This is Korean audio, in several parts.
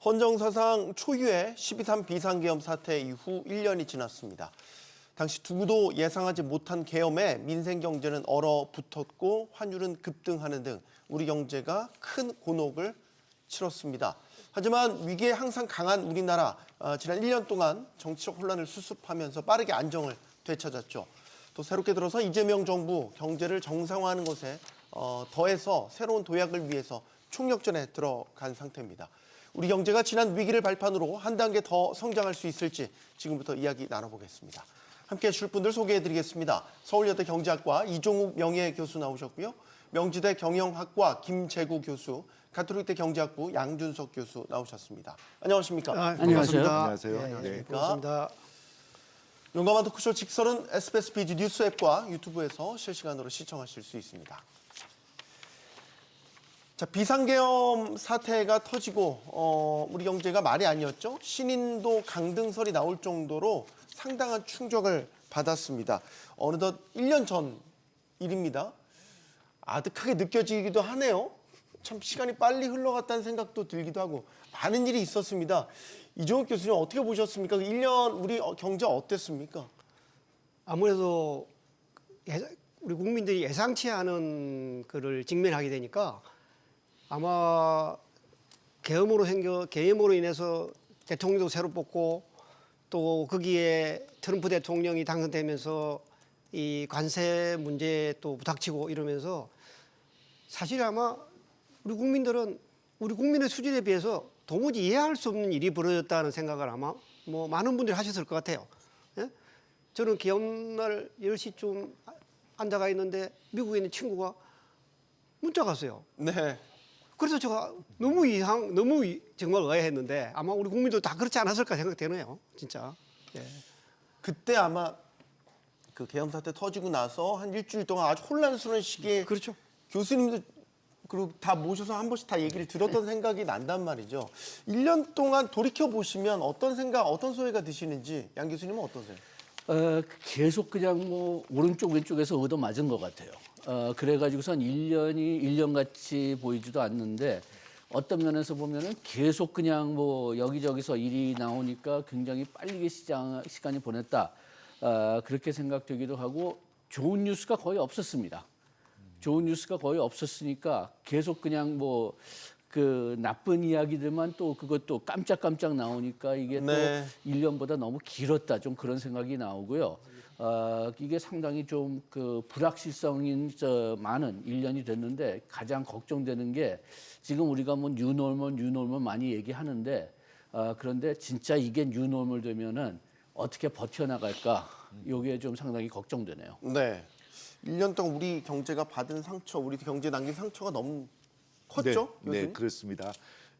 헌정사상 초유의 12.3 비상계엄 사태 이후 1년이 지났습니다. 당시 누구도 예상하지 못한 계엄에 민생 경제는 얼어붙었고 환율은 급등하는 등 우리 경제가 큰 곤혹을 치렀습니다. 하지만 위기에 항상 강한 우리나라, 지난 1년 동안 정치적 혼란을 수습하면서 빠르게 안정을 되찾았죠. 또 새롭게 들어서 이재명 정부 경제를 정상화하는 것에 더해서 새로운 도약을 위해서 총력전에 들어간 상태입니다. 우리 경제가 지난 위기를 발판으로 한 단계 더 성장할 수 있을지 지금부터 이야기 나눠보겠습니다. 함께해 주실 분들 소개해드리겠습니다. 서울여대 경제학과 이종욱 명예교수 나오셨고요. 명지대 경영학과 김재구 교수, 가톨릭대 경제학부 양준석 교수 나오셨습니다. 안녕하십니까? 안녕하세요. 안녕하세요. 네, 반갑습니다. 용감한 토크쇼 직설은 SBS 비즈 뉴스 앱과 유튜브에서 실시간으로 시청하실 수 있습니다. 자, 비상계엄 사태가 터지고 우리 경제가 말이 아니었죠. 신인도 강등설이 나올 정도로 상당한 충격을 받았습니다. 어느덧 1년 전 일입니다. 아득하게 느껴지기도 하네요. 참 시간이 빨리 흘러갔다는 생각도 들기도 하고 많은 일이 있었습니다. 이종욱 교수님 어떻게 보셨습니까? 1년 우리 경제 어땠습니까? 아무래도 우리 국민들이 예상치 않은 거를 직면하게 되니까 아마 계엄으로 인해서 대통령도 새로 뽑고 또 거기에 트럼프 대통령이 당선되면서 이 관세 문제에 또 부닥치고 이러면서 사실 아마 우리 국민의 수준에 비해서 도무지 이해할 수 없는 일이 벌어졌다는 생각을 아마 뭐 많은 분들이 하셨을 것 같아요. 예? 저는 계엄날 10시쯤 앉아가 있는데 미국에 있는 친구가 문자가 왔어요. 네. 그래서 제가 너무 정말 의아했는데 아마 우리 국민도 다 그렇지 않았을까 생각되네요. 진짜. 예. 그때 아마 그 계엄 사태 터지고 나서 한 일주일 동안 아주 혼란스러운 시기에 그렇죠. 교수님도 그리고 다 모셔서 한 번씩 다 얘기를 들었던 생각이 난단 말이죠. 1년 동안 돌이켜 보시면 어떤 생각, 어떤 소리가 드시는지 양 교수님은 어떠세요? 계속 그냥 뭐 오른쪽 왼쪽에서 얻어맞은 것 같아요. 그래가지고선 1년같이 보이지도 않는데 어떤 면에서 보면은 계속 그냥 뭐 여기저기서 일이 나오니까 굉장히 빨리 시간이 보냈다. 그렇게 생각되기도 하고 좋은 뉴스가 거의 없었습니다. 좋은 뉴스가 거의 없었으니까 계속 그냥 뭐 그 나쁜 이야기들만 또 그것도 깜짝깜짝 나오니까 이게 네. 또 1년보다 너무 길었다. 좀 그런 생각이 나오고요. 이게 상당히 좀 그 불확실성인 많은 1년이 됐는데 가장 걱정되는 게 지금 우리가 뭐 뉴노멀 많이 얘기하는데 그런데 진짜 이게 뉴노멀 되면은 어떻게 버텨나갈까? 이게 좀 상당히 걱정되네요. 네. 1년 동안 우리 경제가 받은 상처, 우리 경제에 남긴 상처가 너무 컸죠? 네, 교수님? 네, 그렇습니다.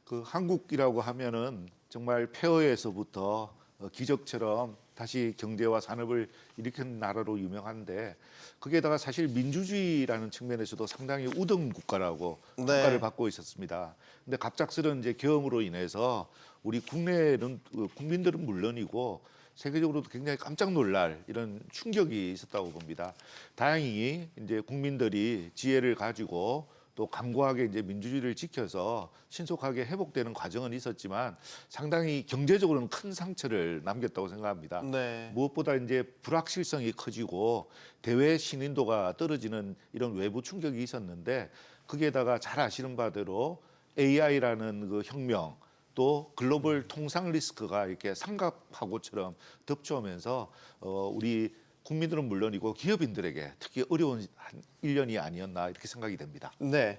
그 한국이라고 하면은 정말 폐허에서부터 기적처럼 다시 경제와 산업을 일으킨 나라로 유명한데 거기에다가 사실 민주주의라는 측면에서도 상당히 우등 국가라고 네. 평가를 받고 있었습니다. 근데 갑작스런 이제 계엄으로 인해서 우리 국내는 국민들은 물론이고 세계적으로도 굉장히 깜짝 놀랄 이런 충격이 있었다고 봅니다. 다행히 이제 국민들이 지혜를 가지고 또 강고하게 이제 민주주의를 지켜서 신속하게 회복되는 과정은 있었지만 상당히 경제적으로는 큰 상처를 남겼다고 생각합니다. 네. 무엇보다 이제 불확실성이 커지고 대외 신인도가 떨어지는 이런 외부 충격이 있었는데 거기에다가 잘 아시는 바대로 AI라는 그 혁명 또 글로벌 통상 리스크가 이렇게 삼각파고처럼 덮쳐오면서 우리 국민들은 물론이고 기업인들에게 특히 어려운 한 1년이 아니었나 이렇게 생각이 됩니다. 네.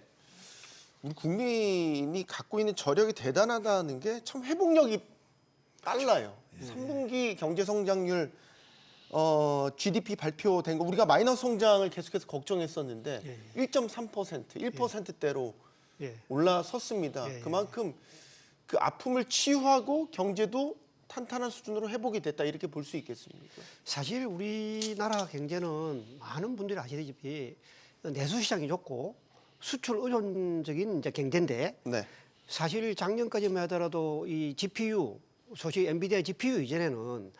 우리 국민이 갖고 있는 저력이 대단하다는 게 참 회복력이 빨라요. 3분기 경제 성장률 GDP 발표된 거 우리가 마이너스 성장을 계속해서 걱정했었는데 1.3%, 1%대로 예. 올라섰습니다. 예. 그만큼 그 아픔을 치유하고 경제도 탄탄한 수준으로 회복이 됐다 이렇게 볼 수 있겠습니까? 사실 우리나라 경제는 많은 분들이 아시다시피 내수 시장이 좋고 수출 의존적인 이제 경제인데 네. 사실 작년까지만 하더라도 이 GPU 소위 엔비디아 GPU 이전에는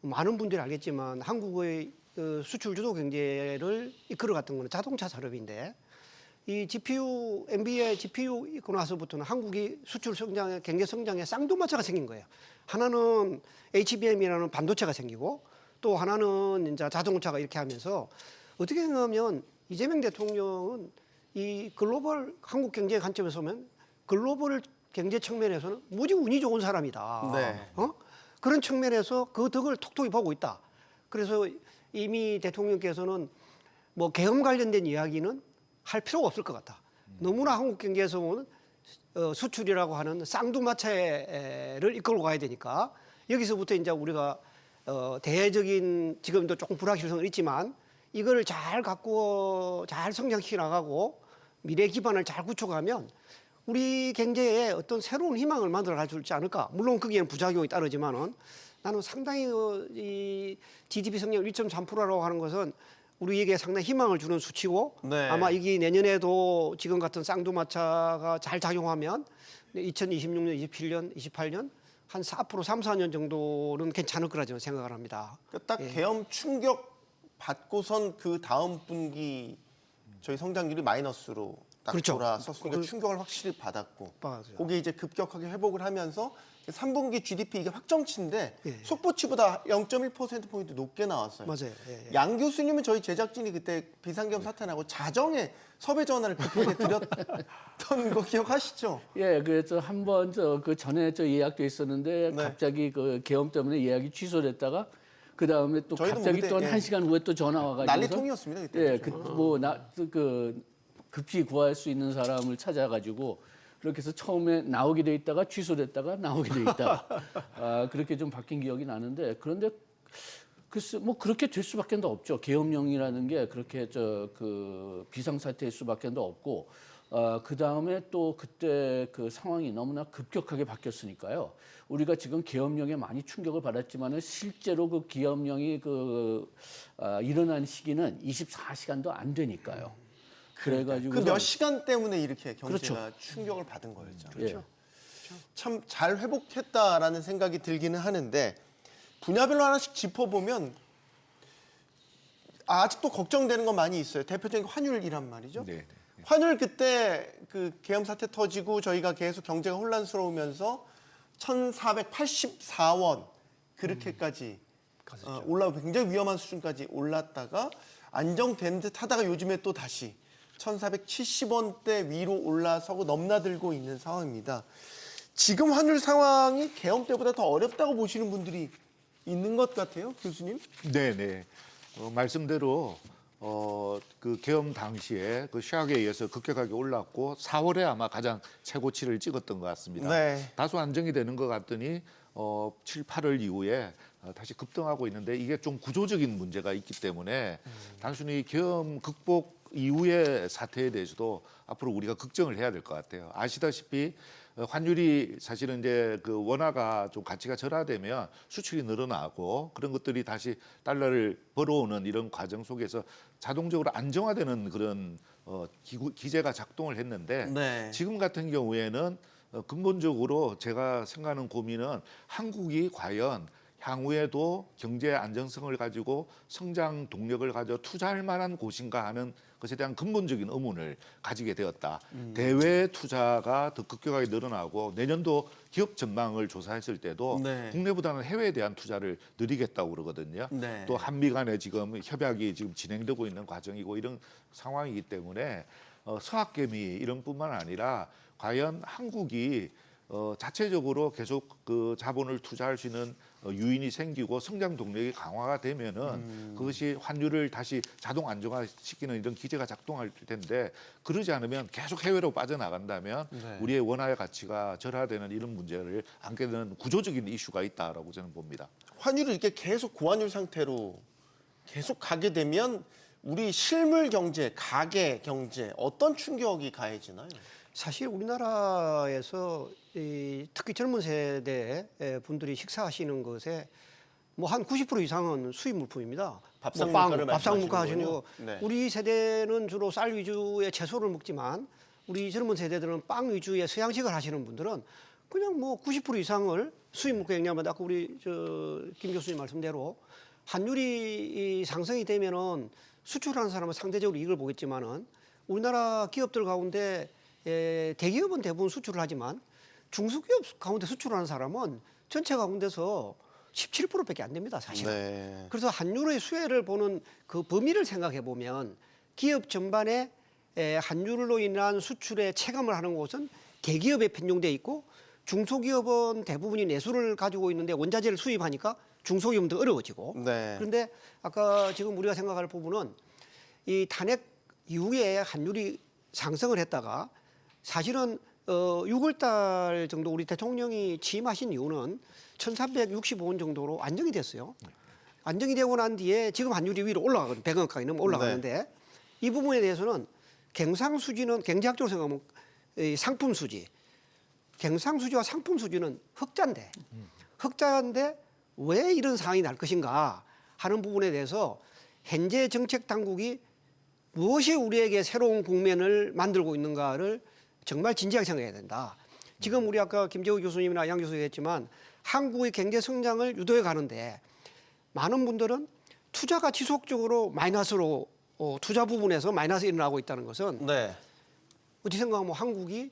많은 분들이 알겠지만 한국의 수출 주도 경제를 이끌어갔던 거는 자동차 산업인데 이 GPU, 엔비디아의 GPU 있고 나서부터는 한국이 수출 성장에, 경제 성장에 쌍두마차가 생긴 거예요. 하나는 HBM이라는 반도체가 생기고 또 하나는 이제 자동차가 이렇게 하면서 어떻게 생각하면 이재명 대통령은 이 글로벌 한국 경제 관점에서 보면 글로벌 경제 측면에서는 무지 운이 좋은 사람이다. 네. 그런 측면에서 그 덕을 톡톡히 보고 있다. 그래서 이미 대통령께서는 뭐 계엄 관련된 이야기는 할 필요가 없을 것 같다. 너무나 한국 경제에서 보면 수출이라고 하는 쌍두마차를 이끌고 가야 되니까 여기서부터 이제 우리가 대외적인 지금도 조금 불확실성은 있지만 이걸 잘 갖고 잘 성장시켜 나가고 미래 기반을 잘 구축하면 우리 경제에 어떤 새로운 희망을 만들어 갈 수 있지 않을까. 물론 거기에는 부작용이 따르지만은 나는 상당히 이 GDP 성장 1.3%라고 하는 것은 우리에게 상당히 희망을 주는 수치고 네. 아마 이게 내년에도 지금 같은 쌍두마차가 잘 작용하면 2026년, 27년, 28년 한 4%, 3, 4년 정도는 괜찮을 거라 저는 생각을 합니다. 딱 계엄 충격 받고선 그 다음 분기 저희 성장률이 마이너스로 딱 그렇죠. 돌아섰으니까 충격을 확실히 받았고 맞아요. 거기에 이제 급격하게 회복을 하면서 3분기 GDP 이게 확정치인데 예. 속보치보다 0.1%포인트 높게 나왔어요. 맞아요. 예, 예. 양 교수님은 저희 제작진이 그때 비상계엄 사태 나고 자정에 섭외 전화를 급하게 드렸던 거 기억하시죠? 예, 그래서 한번 그 전에 예약돼 있었는데 네. 갑자기 그 계엄 때문에 예약이 취소됐다가 그 다음에 또 저희도 갑자기 그때, 또 한 예. 1시간 후에 또 전화 와가지고 난리통이었습니다 그때. 예, 그 급히 구할 수 있는 사람을 찾아가지고 그렇게 해서 처음에 나오게 돼 있다가 취소됐다가 나오게 돼 있다가 그렇게 좀 바뀐 기억이 나는데 그런데 글쎄 뭐 그렇게 될 수밖에 더 없죠. 계엄령이라는 게 그렇게 그 비상사태일 수밖에 더 없고 그 다음에 또 그때 그 상황이 너무나 급격하게 바뀌었으니까요. 우리가 지금 계엄령에 많이 충격을 받았지만은 실제로 그 계엄령이 일어난 시기는 24시간도 안 되니까요. 그래가지고 그 몇 시간 때문에 이렇게 경제가 그렇죠. 충격을 받은 거였죠. 그렇죠. 참 잘 회복했다라는 생각이 들기는 하는데 분야별로 하나씩 짚어보면 아직도 걱정되는 건 많이 있어요. 대표적인 게 환율이란 말이죠. 네. 환율 그때 그 계엄 사태 터지고 저희가 계속 경제가 혼란스러우면서 1,484원 그렇게까지 올라오고 굉장히 위험한 수준까지 올랐다가 안정된 듯 하다가 요즘에 또 다시 1,470원대 위로 올라서고 넘나들고 있는 상황입니다. 지금 환율 상황이 계엄 때보다 더 어렵다고 보시는 분들이 있는 것 같아요, 교수님? 네네. 말씀대로 그 계엄 당시에 그 쇼크에 의해서 급격하게 올랐고 4월에 아마 가장 최고치를 찍었던 것 같습니다. 네. 다소 안정이 되는 것 같더니 7, 8월 이후에 다시 급등하고 있는데 이게 좀 구조적인 문제가 있기 때문에 단순히 계엄 극복 이후의 사태에 대해서도 앞으로 우리가 걱정을 해야 될 것 같아요. 아시다시피 환율이 사실은 이제 그 원화가 좀 가치가 절하되면 수출이 늘어나고 그런 것들이 다시 달러를 벌어오는 이런 과정 속에서 자동적으로 안정화되는 그런 기제가 작동을 했는데 네. 지금 같은 경우에는 근본적으로 제가 생각하는 고민은 한국이 과연 향후에도 경제 안정성을 가지고 성장 동력을 가져 투자할 만한 곳인가 하는 것에 대한 근본적인 의문을 가지게 되었다. 대외 투자가 더 급격하게 늘어나고 내년도 기업 전망을 조사했을 때도 네. 국내보다는 해외에 대한 투자를 늘리겠다고 그러거든요. 네. 또 한미 간에 지금 협약이 지금 진행되고 있는 과정이고 이런 상황이기 때문에 서학개미 이런 뿐만 아니라 과연 한국이 자체적으로 계속 그 자본을 투자할 수 있는 유인이 생기고 성장 동력이 강화가 되면은 그것이 환율을 다시 자동 안정화시키는 이런 기제가 작동할 텐데 그러지 않으면 계속 해외로 빠져나간다면 네. 우리의 원화의 가치가 절하되는 이런 문제를 안게 되는 구조적인 이슈가 있다라고 저는 봅니다. 환율이 이렇게 계속 고환율 상태로 계속 가게 되면 우리 실물 경제, 가계 경제 어떤 충격이 가해지나요? 사실 우리나라에서 특히 젊은 세대 분들이 식사하시는 것에 뭐 한 90% 이상은 수입 물품입니다. 밥상 뭐 물가를 밥상 물가 말씀하시는 하시는 거. 거군요. 네. 우리 세대는 주로 쌀 위주의 채소를 먹지만 우리 젊은 세대들은 빵 위주의 서양식을 하시는 분들은 그냥 뭐 90% 이상을 수입 물가 영향받아. 아까 우리 김 교수님 말씀대로 환율이 상승이 되면은 수출하는 사람은 상대적으로 이익을 보겠지만은 우리나라 기업들 가운데 대기업은 대부분 수출을 하지만 중소기업 가운데 수출하는 사람은 전체 가운데서 17%밖에 안 됩니다, 사실은. 네. 그래서 한유의 수혜를 보는 그 범위를 생각해 보면 기업 전반에 한유로 인한 수출에 체감을 하는 곳은 대기업에 편중돼 있고 중소기업은 대부분이 내수를 가지고 있는데 원자재를 수입하니까 중소기업은 더 어려워지고. 네. 그런데 아까 지금 우리가 생각할 부분은 이 탄핵 이후에 환율이 상승을 했다가 사실은 6월 달 정도 우리 대통령이 취임하신 이유는 1,365원 정도로 안정이 됐어요. 안정이 되고 난 뒤에 지금 환율이 위로 올라가거든요. 100원 가까이 넘어 올라가는데 이 부분에 대해서는 경상수지는 경제학적으로 생각하면 이 상품 수지, 경상수지와 상품 수지는 흑자인데 왜 이런 상황이 날 것인가 하는 부분에 대해서 현재 정책 당국이 무엇이 우리에게 새로운 국면을 만들고 있는가를 정말 진지하게 생각해야 된다. 지금 우리 아까 김재우 교수님이나 양 교수님 했지만 한국의 경제 성장을 유도해 가는데 많은 분들은 투자가 지속적으로 마이너스로 투자 부분에서 마이너스 일어나고 있다는 것은 네. 어떻게 생각하면 한국이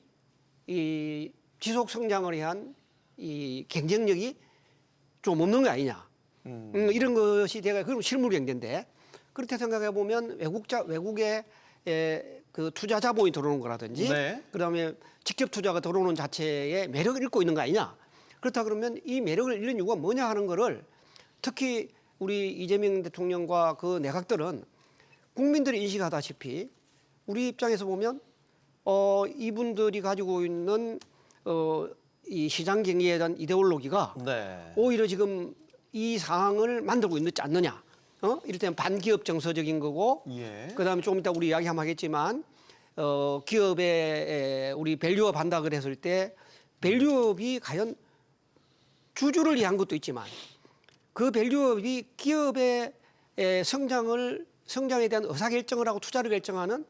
이 지속 성장을 위한 이 경쟁력이 좀 없는 거 아니냐. 이런 것이 제가 그럼 실물 경제인데 그렇게 생각해 보면 외국의 그 투자 자본이 들어오는 거라든지 네. 그다음에 직접 투자가 들어오는 자체의 매력을 잃고 있는 거 아니냐. 그렇다 그러면 이 매력을 잃는 이유가 뭐냐 하는 거를 특히 우리 이재명 대통령과 그 내각들은 국민들이 인식하다시피 우리 입장에서 보면 이분들이 가지고 있는 이 시장 경제에 대한 이데올로기가 네. 오히려 지금 이 상황을 만들고 있지 않느냐. 이를테면 반기업 정서적인 거고, 예. 그다음에 조금 이따 우리 이야기 한번 하겠지만, 기업에 우리 밸류업 한다 그랬을 때 밸류업이 과연 주주를 위한 것도 있지만 그 밸류업이 기업의 성장에 대한 의사결정을 하고 투자를 결정하는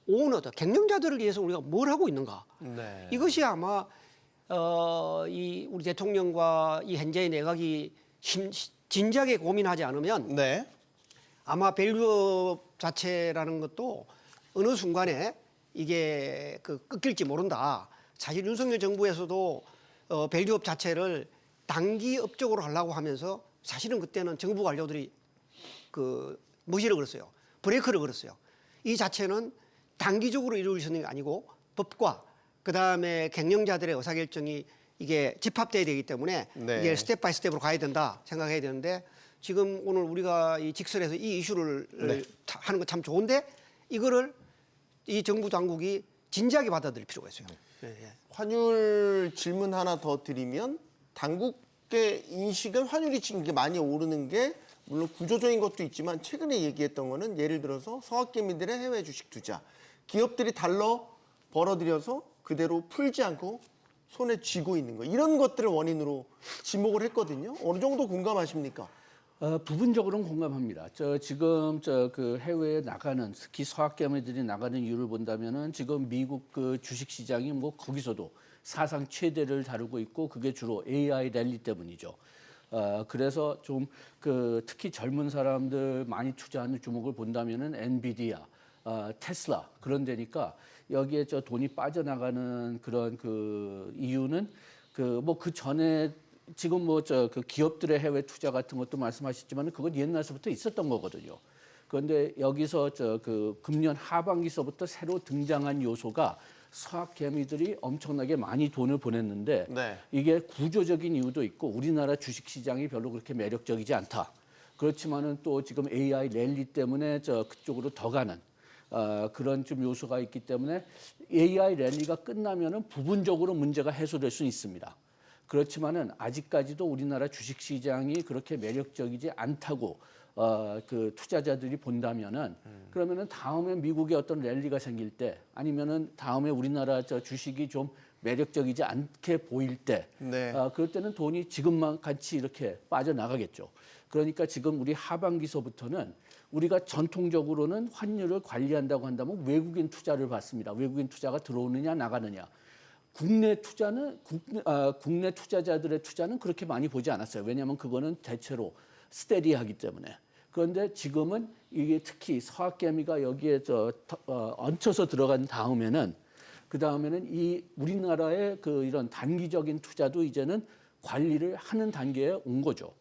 오너들, 경영자들을 위해서 우리가 뭘 하고 있는가. 네. 이것이 아마 이 우리 대통령과 이 현재의 내각이 진지하게 고민하지 않으면 네. 아마 밸류업 자체라는 것도 어느 순간에 이게 끊길지 모른다. 사실 윤석열 정부에서도 밸류업 자체를 단기업적으로 하려고 하면서 사실은 그때는 정부 관료들이 뭐시를 걸었어요. 브레이크를 걸었어요. 이 자체는 단기적으로 이루어질 수 있는 게 아니고 법과 그다음에 경영자들의 의사결정이 이게 집합돼야 되기 때문에 네. 이게 스텝 바이 스텝으로 가야 된다 생각해야 되는데 지금 오늘 우리가 이 직설에서 이 이슈를 네. 하는 건 참 좋은데 이거를 이 정부 당국이 진지하게 받아들일 필요가 있어요. 네, 네. 환율 질문 하나 더 드리면 당국의 인식은 환율이 지금 이게 많이 오르는 게 물론 구조적인 것도 있지만 최근에 얘기했던 거는 예를 들어서 서학개미들의 해외 주식 투자, 기업들이 달러 벌어들여서 그대로 풀지 않고 손에 쥐고 있는 거 이런 것들을 원인으로 지목을 했거든요. 어느 정도 공감하십니까? 부분적으로는 공감합니다. 지금 그 해외에 나가는 특히 서학개미들이 나가는 이유를 본다면은 지금 미국 그 주식 시장이 뭐 거기서도 사상 최대를 다루고 있고 그게 주로 AI 랠리 때문이죠. 그래서 좀 특히 젊은 사람들 많이 투자하는 주목을 본다면은 엔비디아, 테슬라 그런 데니까 여기에 돈이 빠져나가는 그런 이유는 그 전에 지금 그 기업들의 해외 투자 같은 것도 말씀하셨지만 그건 옛날서부터 있었던 거거든요. 그런데 여기서 금년 하반기서부터 새로 등장한 요소가 서학개미들이 엄청나게 많이 돈을 보냈는데 네. 이게 구조적인 이유도 있고 우리나라 주식시장이 별로 그렇게 매력적이지 않다. 그렇지만은 또 지금 AI 랠리 때문에 그쪽으로 더 가는 그런 좀 요소가 있기 때문에 AI 랠리가 끝나면은 부분적으로 문제가 해소될 수 있습니다. 그렇지만은 아직까지도 우리나라 주식시장이 그렇게 매력적이지 않다고 그 투자자들이 본다면은 그러면은 다음에 미국에 어떤 랠리가 생길 때 아니면은 다음에 우리나라 주식이 좀 매력적이지 않게 보일 때 네. 그럴 때는 돈이 지금만 같이 이렇게 빠져나가겠죠. 그러니까 지금 우리 하반기서부터는 우리가 전통적으로는 환율을 관리한다고 한다면 외국인 투자를 받습니다. 외국인 투자가 들어오느냐 나가느냐. 국내 투자는 국내 투자자들의 투자는 그렇게 많이 보지 않았어요. 왜냐하면 그거는 대체로 스테디하기 때문에. 그런데 지금은 이게 특히 서학개미가 여기에 얹혀서 들어간 다음에는 그 다음에는 이 우리나라의 그 이런 단기적인 투자도 이제는 관리를 하는 단계에 온 거죠.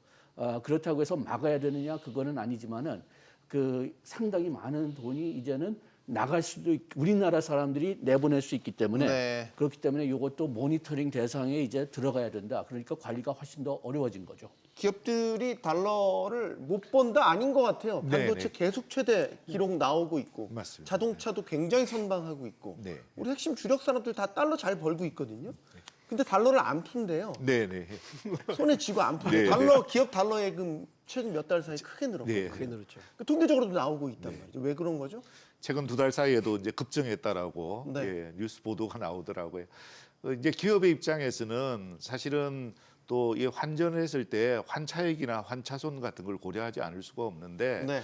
그렇다고 해서 막아야 되느냐 그거는 아니지만은 그 상당히 많은 돈이 이제는 나갈 수도 우리나라 사람들이 내보낼 수 있기 때문에 네. 그렇기 때문에 이것도 모니터링 대상에 이제 들어가야 된다. 그러니까 관리가 훨씬 더 어려워진 거죠. 기업들이 달러를 못 번다 아닌 것 같아요. 네, 반도체 네. 계속 최대 기록 나오고 있고 맞습니다. 자동차도 굉장히 선방하고 있고 네. 우리 핵심 주력 산업들 다 달러 잘 벌고 있거든요. 근데 달러를 안 푼대요. 네네. 손에 쥐고 안 푼대요. 네, 달러 기업 달러 예금 최근 몇 달 사이 크게 늘었고 네. 크게 늘었죠. 통계적으로도 나오고 있단 말이죠. 왜 그런 거죠? 최근 2달 사이에도 이제 급증했다라고 네. 예, 뉴스 보도가 나오더라고요. 이제 기업의 입장에서는 사실은 또 이 환전을 했을 때 환차익이나 환차손 같은 걸 고려하지 않을 수가 없는데 네.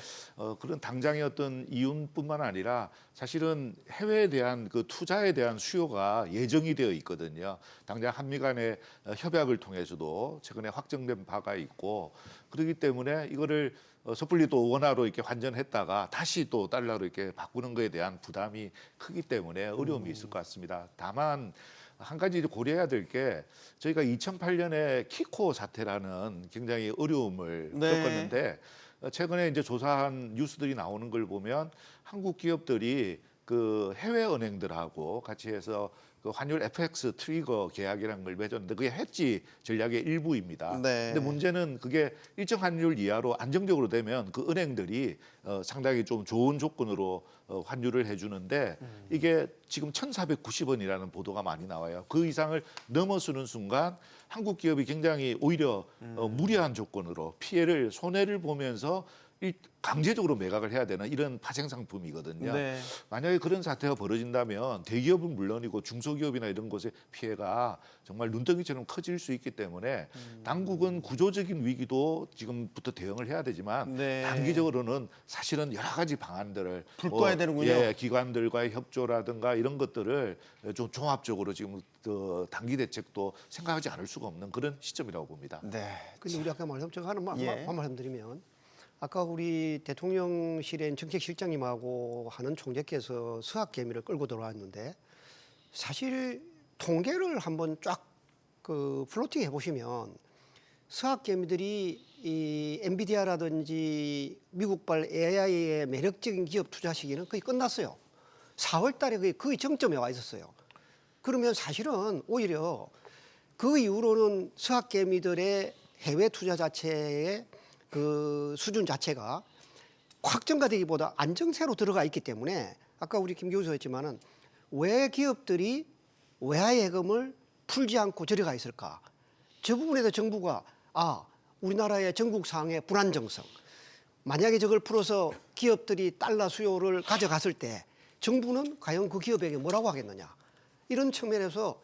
그런 당장의 어떤 이윤뿐만 아니라 사실은 해외에 대한 그 투자에 대한 수요가 예정이 되어 있거든요. 당장 한미 간의 협약을 통해서도 최근에 확정된 바가 있고 그렇기 때문에 이거를 섣불리 또 원화로 이렇게 환전했다가 다시 또 달러로 이렇게 바꾸는 거에 대한 부담이 크기 때문에 어려움이 있을 것 같습니다. 다만 한 가지 고려해야 될 게 저희가 2008년에 키코 사태라는 굉장히 어려움을 네. 겪었는데 최근에 이제 조사한 뉴스들이 나오는 걸 보면 한국 기업들이 그 해외 은행들하고 같이 해서 그 환율 FX 트리거 계약이라는 걸 맺었는데 그게 해지 전략의 일부입니다. 네. 근데 문제는 그게 일정 환율 이하로 안정적으로 되면 그 은행들이 상당히 좀 좋은 조건으로 환율을 해주는데 이게 지금 1,490원이라는 보도가 많이 나와요. 그 이상을 넘어서는 순간 한국 기업이 굉장히 오히려 무리한 조건으로 피해를 손해를 보면서 강제적으로 매각을 해야 되는 이런 파생 상품이거든요. 네. 만약에 그런 사태가 벌어진다면 대기업은 물론이고 중소기업이나 이런 곳의 피해가 정말 눈덩이처럼 커질 수 있기 때문에 당국은 구조적인 위기도 지금부터 대응을 해야 되지만 네. 단기적으로는 사실은 여러 가지 방안들을 불 꺼야 되는군요. 예, 기관들과의 협조라든가 이런 것들을 좀 종합적으로 지금 단기 대책도 생각하지 않을 수가 없는 그런 시점이라고 봅니다. 네. 근데 우리 아까 제가 하는 예. 말씀드리면 아까 우리 대통령실의 정책실장님하고 하는 총재께서 서학개미를 끌고 들어왔는데 사실 통계를 한번 쫙 그 플로팅 해보시면 서학개미들이 이 엔비디아라든지 미국발 AI의 매력적인 기업 투자 시기는 거의 끝났어요. 4월 달에 거의 정점에 와 있었어요. 그러면 사실은 오히려 그 이후로는 서학개미들의 해외 투자 자체의 그 수준 자체가 확정화되기보다 안정세로 들어가 있기 때문에 아까 우리 김 교수가 했지만은 왜 기업들이 외화 예금을 풀지 않고 저리 가 있을까? 저 부분에서 정부가 우리나라의 전국 상황의 불안정성, 만약에 저걸 풀어서 기업들이 달러 수요를 가져갔을 때 정부는 과연 그 기업에게 뭐라고 하겠느냐? 이런 측면에서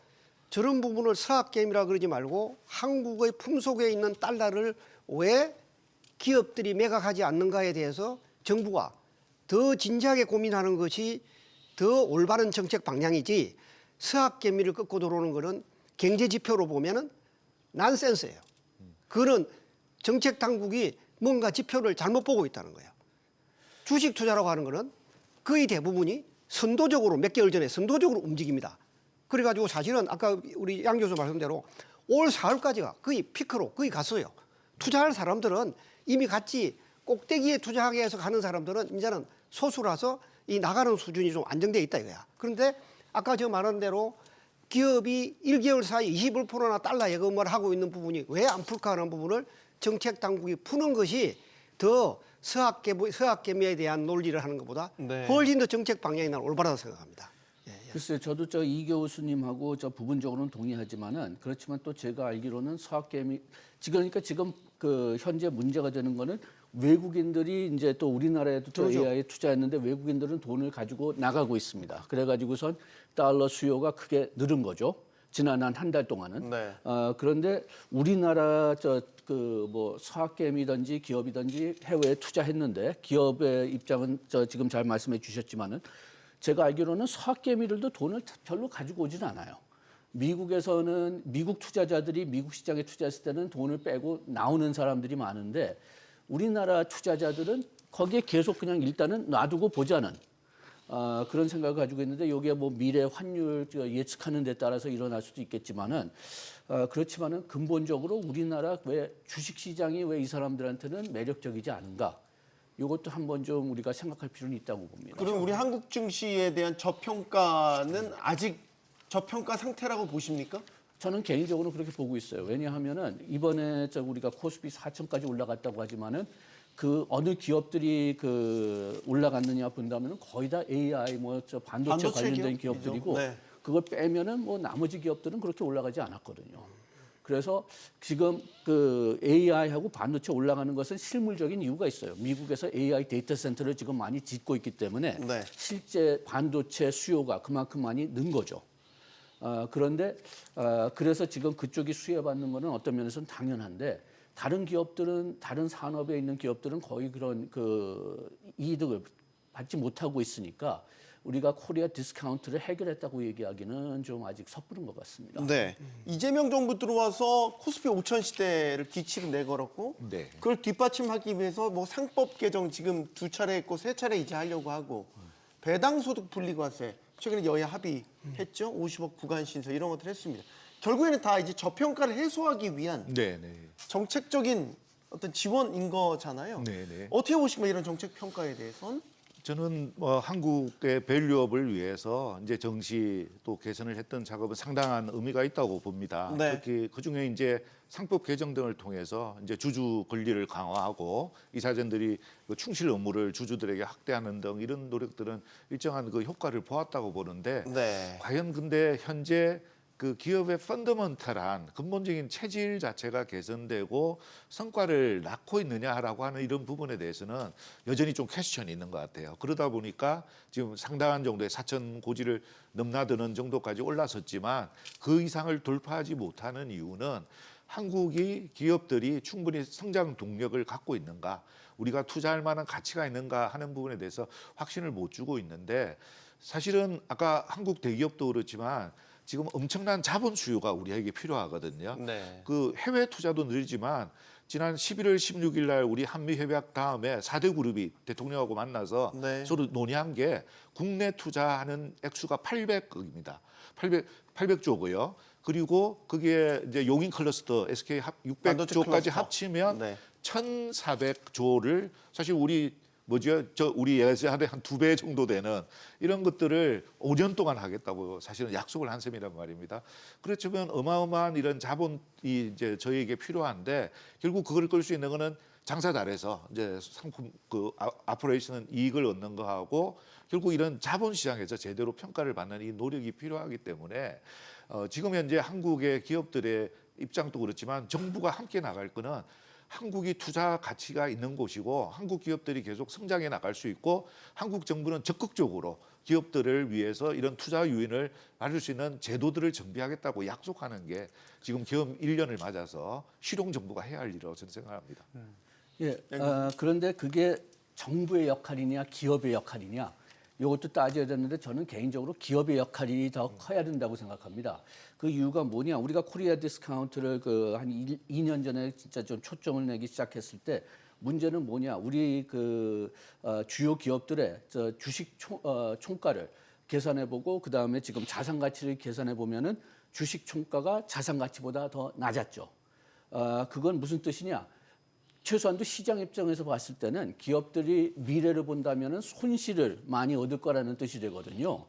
저런 부분을 서학개미라 그러지 말고 한국의 품속에 있는 달러를 왜 기업들이 매각하지 않는가에 대해서 정부가 더 진지하게 고민하는 것이 더 올바른 정책 방향이지 서학개미를 꺾고 들어오는 것은 경제 지표로 보면은 난센스예요. 그는 정책 당국이 뭔가 지표를 잘못 보고 있다는 거예요. 주식 투자라고 하는 것은 거의 대부분이 선도적으로 몇 개월 전에 선도적으로 움직입니다. 그래가지고 사실은 아까 우리 양 교수 말씀대로 올 4월까지가 거의 피크로 거의 갔어요. 투자할 사람들은 이미 같이 꼭대기에 투자하게 해서 가는 사람들은 이제는 소수라서 이 나가는 수준이 좀 안정돼 있다 이거야. 그런데 아까 저 말한 대로 기업이 1개월 사이 21%나 달러 예금을 하고 있는 부분이 왜 안 풀까 하는 부분을 정책 당국이 푸는 것이 더 서학개미에 대한 논리를 하는 것보다 네. 훨씬 더 정책 방향이 난 올바르다고 생각합니다. 글쎄요, 저도 이 교수님하고 부분적으로는 동의하지만은 그렇지만 또 제가 알기로는 서학개미 지금 그 현재 문제가 되는 거는 외국인들이 이제 또 우리나라에도 또 그렇죠. AI에 투자했는데 외국인들은 돈을 가지고 나가고 있습니다. 그래가지고선 달러 수요가 크게 늘은 거죠. 지난 한 달 동안은. 네. 그런데 우리나라 서학개미든지 기업이든지 해외에 투자했는데 기업의 입장은 지금 잘 말씀해 주셨지만은 제가 알기로는 서학개미들도 돈을 별로 가지고 오지는 않아요. 미국에서는 미국 투자자들이 미국 시장에 투자했을 때는 돈을 빼고 나오는 사람들이 많은데 우리나라 투자자들은 거기에 계속 그냥 일단은 놔두고 보자는 그런 생각을 가지고 있는데 여기에 뭐 미래 환율 예측하는 데 따라서 일어날 수도 있겠지만은 그렇지만은 근본적으로 우리나라 왜 주식 시장이 왜 이 사람들한테는 매력적이지 않은가? 이것도 한번 좀 우리가 생각할 필요는 있다고 봅니다. 그럼 우리 한국 증시에 대한 저평가는 아직 저평가 상태라고 보십니까? 저는 개인적으로 그렇게 보고 있어요. 왜냐하면은 이번에 우리가 코스피 4천까지 올라갔다고 하지만은 그 어느 기업들이 그 올라갔느냐 본다면은 거의 다 AI 뭐 저 반도체 관련된 기업들이고 네. 그걸 빼면은 뭐 나머지 기업들은 그렇게 올라가지 않았거든요. 그래서 지금 그 AI하고 반도체 올라가는 것은 실물적인 이유가 있어요. 미국에서 AI 데이터 센터를 지금 많이 짓고 있기 때문에 네. 실제 반도체 수요가 그만큼 많이 는 거죠. 그런데 그래서 지금 그쪽이 수혜받는 거는 어떤 면에서는 당연한데 다른 기업들은 다른 산업에 있는 기업들은 거의 그런 그 이득을 받지 못하고 있으니까 우리가 코리아 디스카운트를 해결했다고 얘기하기는 좀 아직 섣부른 것 같습니다. 네. 이재명 정부 들어와서 코스피 5천 시대를 기치를 내걸었고 네. 그걸 뒷받침하기 위해서 뭐 상법 개정 지금 2차례 했고 3차례 이제 하려고 하고 배당 소득 분리과세 최근에 여야 합의했죠. 50억 구간 신설 이런 것들 했습니다. 결국에는 다 이제 저평가를 해소하기 위한 네, 네. 정책적인 어떤 지원인 거잖아요. 네, 네. 어떻게 보십니까 이런 정책 평가에 대해서는? 저는 뭐 한국의 밸류업을 위해서 이제 정시 또 개선을 했던 작업은 상당한 의미가 있다고 봅니다. 네. 특히 그 중에 이제 상법 개정 등을 통해서 이제 주주 권리를 강화하고 이사전들이 그 충실 의무를 주주들에게 확대하는 등 이런 노력들은 일정한 그 효과를 보았다고 보는데 네. 과연 근데 현재 그 기업의 펀더먼탈한 근본적인 체질 자체가 개선되고 성과를 낳고 있느냐라고 하는 이런 부분에 대해서는 여전히 좀 퀘스천이 있는 것 같아요. 그러다 보니까 지금 상당한 정도의 4천 고지를 넘나드는 정도까지 올라섰지만 그 이상을 돌파하지 못하는 이유는 한국이 기업들이 충분히 성장 동력을 갖고 있는가, 우리가 투자할 만한 가치가 있는가 하는 부분에 대해서 확신을 못 주고 있는데 사실은 아까 한국 대기업도 그렇지만 지금 엄청난 자본 수요가 우리에게 필요하거든요. 네. 그 해외 투자도 늘지만 지난 11월 16일 날 우리 한미 협약 다음에 4대 그룹이 대통령하고 만나서 네. 서로 논의한 게 국내 투자하는 액수가 800억입니다. 800조고요. 그리고 그게 이제 용인 클러스터 SK 합 반도체 600조까지 클러스터. 합치면 네. 1,400조를 사실 우리 우리 예산의 한 2배 정도 되는 이런 것들을 5년 동안 하겠다고 사실은 약속을 한 셈이란 말입니다. 그렇지만 어마어마한 이런 자본이 이제 저희에게 필요한데 결국 그걸 끌 수 있는 거는 장사 잘해서 이제 상품 그 아퍼레이션 이익을 얻는 거하고 결국 이런 자본 시장에서 제대로 평가를 받는 이 노력이 필요하기 때문에 지금 현재 한국의 기업들의 입장도 그렇지만 정부가 함께 나갈 거는 한국이 투자 가치가 있는 곳이고 한국 기업들이 계속 성장해 나갈 수 있고 한국 정부는 적극적으로 기업들을 위해서 이런 투자 유인을 받을 수 있는 제도들을 정비하겠다고 약속하는 게 지금 기업 1년을 맞아서 실용 정부가 해야 할 일이라고 저는 생각합니다. 예, 그런데 그게 정부의 역할이냐 기업의 역할이냐 이것도 따져야 되는데 저는 개인적으로 기업의 역할이 더 커야 된다고 생각합니다. 그 이유가 뭐냐? 우리가 코리아 디스카운트를 그 한 2년 전에 진짜 좀 초점을 내기 시작했을 때 문제는 뭐냐? 우리 그 주요 기업들의 저 주식 총가를 계산해보고 그 다음에 지금 자산 가치를 계산해보면은 주식 총가가 자산 가치보다 더 낮았죠. 그건 무슨 뜻이냐? 최소한도 시장 입장에서 봤을 때는 기업들이 미래를 본다면은 손실을 많이 얻을 거라는 뜻이 되거든요.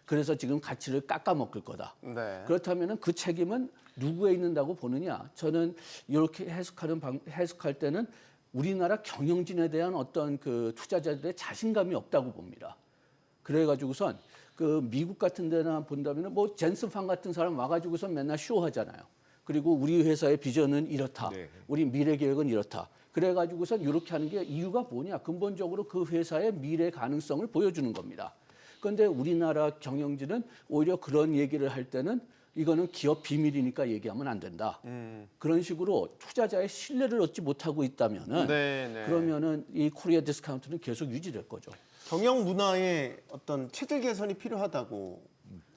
그래서 지금 가치를 깎아먹을 거다. 네. 그렇다면은 그 책임은 누구에 있는다고 보느냐? 저는 이렇게 해석할 때는 우리나라 경영진에 대한 어떤 그 투자자들의 자신감이 없다고 봅니다. 그래가지고선 그 미국 같은 데나 본다면은 뭐 젠슨팡 같은 사람 와가지고선 맨날 쇼하잖아요. 그리고 우리 회사의 비전은 이렇다. 네. 우리 미래 계획은 이렇다. 그래가지고선 이렇게 하는 게 이유가 뭐냐? 근본적으로 그 회사의 미래 가능성을 보여주는 겁니다. 그런데 우리나라 경영진은 오히려 그런 얘기를 할 때는 이거는 기업 비밀이니까 얘기하면 안 된다. 그런 식으로 투자자의 신뢰를 얻지 못하고 있다면은 네. 그러면은 이 코리아 디스카운트는 계속 유지될 거죠. 경영 문화의 어떤 체질 개선이 필요하다고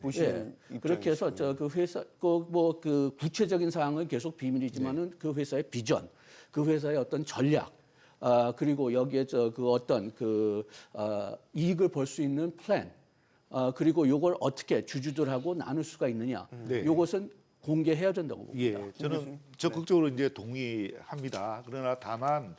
보시는 입장이시군요. 그렇게 해서 저 그 회사 그 구체적인 사항은 계속 비밀이지만은 그 회사의 비전, 그 회사의 어떤 전략 그리고 여기에 그 어떤 이익을 볼 수 있는 플랜, 그리고 요걸 어떻게 주주들하고 나눌 수가 있느냐, 네. 요것은 공개해야 된다고 봅니다. 예, 저는 적극적으로 이제 동의합니다. 그러나 다만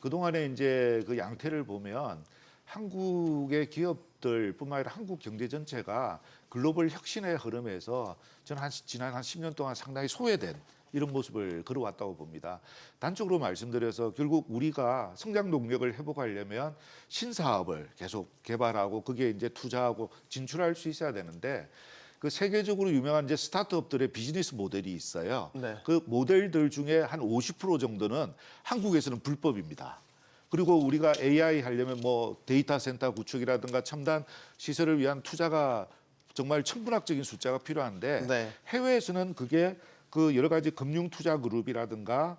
그동안에 이제 그 양태를 보면 한국의 기업들뿐만 아니라 한국 경제 전체가 글로벌 혁신의 흐름에서 저는 지난 한 10년 동안 상당히 소외된 이런 모습을 걸어왔다고 봅니다. 단적으로 말씀드려서 결국 우리가 성장 동력을 회복하려면 신사업을 계속 개발하고 거기에 이제 투자하고 진출할 수 있어야 되는데 그 세계적으로 유명한 이제 스타트업들의 비즈니스 모델이 있어요. 네. 그 모델들 중에 한 50% 정도는 한국에서는 불법입니다. 그리고 우리가 AI 하려면 뭐 데이터 센터 구축이라든가 첨단 시설을 위한 투자가 정말 천문학적인 숫자가 필요한데 네. 해외에서는 그게 그 여러 가지 금융 투자 그룹이라든가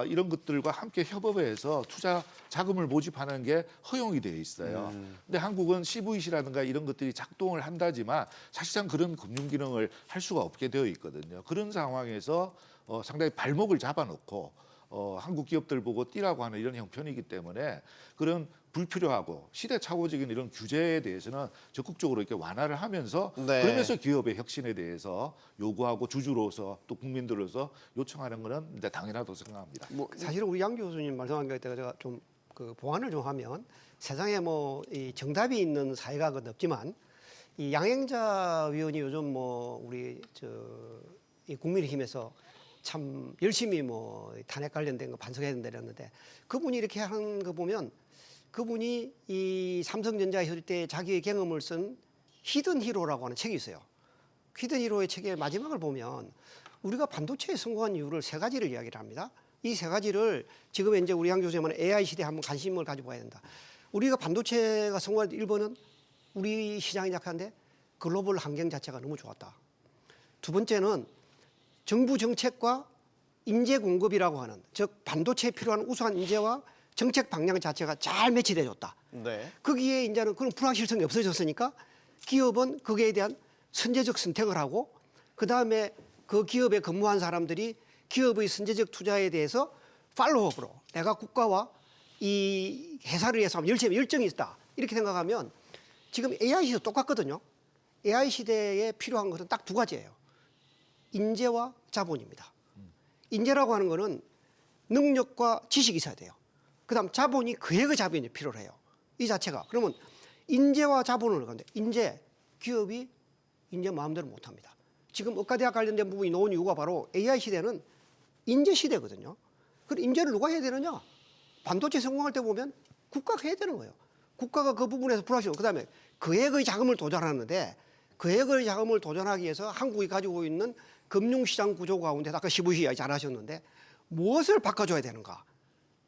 이런 것들과 함께 협업해서 투자 자금을 모집하는 게 허용이 되어 있어요. 근데 한국은 CVC라든가 이런 것들이 작동을 한다지만 사실상 그런 금융 기능을 할 수가 없게 되어 있거든요. 그런 상황에서 상당히 발목을 잡아놓고 한국 기업들 보고 뛰라고 하는 이런 형편이기 때문에 그런 불필요하고 시대착오적인 이런 규제에 대해서는 적극적으로 이렇게 완화를 하면서 네. 그러면서 기업의 혁신에 대해서 요구하고 주주로서 또 국민들로서 요청하는 것은 이제 당연하다고 생각합니다. 뭐 사실은 우리 양 교수님 말씀한 거에 제가 좀 그 보완을 좀 하면 세상에 뭐 이 정답이 있는 사회가 없지만 이 양행자 위원이 요즘 뭐 우리 이 국민의힘에서 참 열심히 뭐 탄핵 관련된 거 반성해야 된다 이랬는데 그분이 이렇게 하는 거 보면 그분이 이 삼성전자 있을 때 자기의 경험을 쓴 히든 히로라고 하는 책이 있어요. 히든 히로의 책의 마지막을 보면 우리가 반도체에 성공한 이유를 세 가지를 이야기를 합니다. 이 세 가지를 지금 이제 우리 양 교수님은 AI 시대에 한번 관심을 가지고 봐야 된다. 우리가 반도체가 성공한 1번은 우리 시장이 약한데 글로벌 환경 자체가 너무 좋았다. 두 번째는 정부 정책과 인재 공급이라고 하는 즉 반도체에 필요한 우수한 인재와 정책 방향 자체가 잘 매치돼 줬다. 네. 거기에 이제는 그런 불확실성이 없어졌으니까 기업은 거기에 대한 선제적 선택을 하고 그다음에 그 기업에 근무한 사람들이 기업의 선제적 투자에 대해서 팔로우업으로 내가 국가와 이 회사를 위해서 열정이 있다. 이렇게 생각하면 지금 AI 시대 똑같거든요. AI 시대에 필요한 것은 딱 두 가지예요. 인재와 자본입니다. 인재라고 하는 거는 능력과 지식이 있어야 돼요. 그다음 자본이 그의 자본이 필요해요. 이 자체가. 그러면 인재와 자본을 건데 인재 기업이 인재 마음대로 못합니다. 지금 의과대학 관련된 부분이 나온 이유가 바로 AI 시대는 인재 시대거든요. 그럼 인재를 누가 해야 되느냐? 반도체 성공할 때 보면 국가가 해야 되는 거예요. 국가가 그 부분에서 불확실. 그다음에 그액의 자금을 도전하는데 그액의 자금을 도전하기 위해서 한국이 가지고 있는 금융시장 구조 가운데 아까 시부시 이야기 잘하셨는데 무엇을 바꿔줘야 되는가?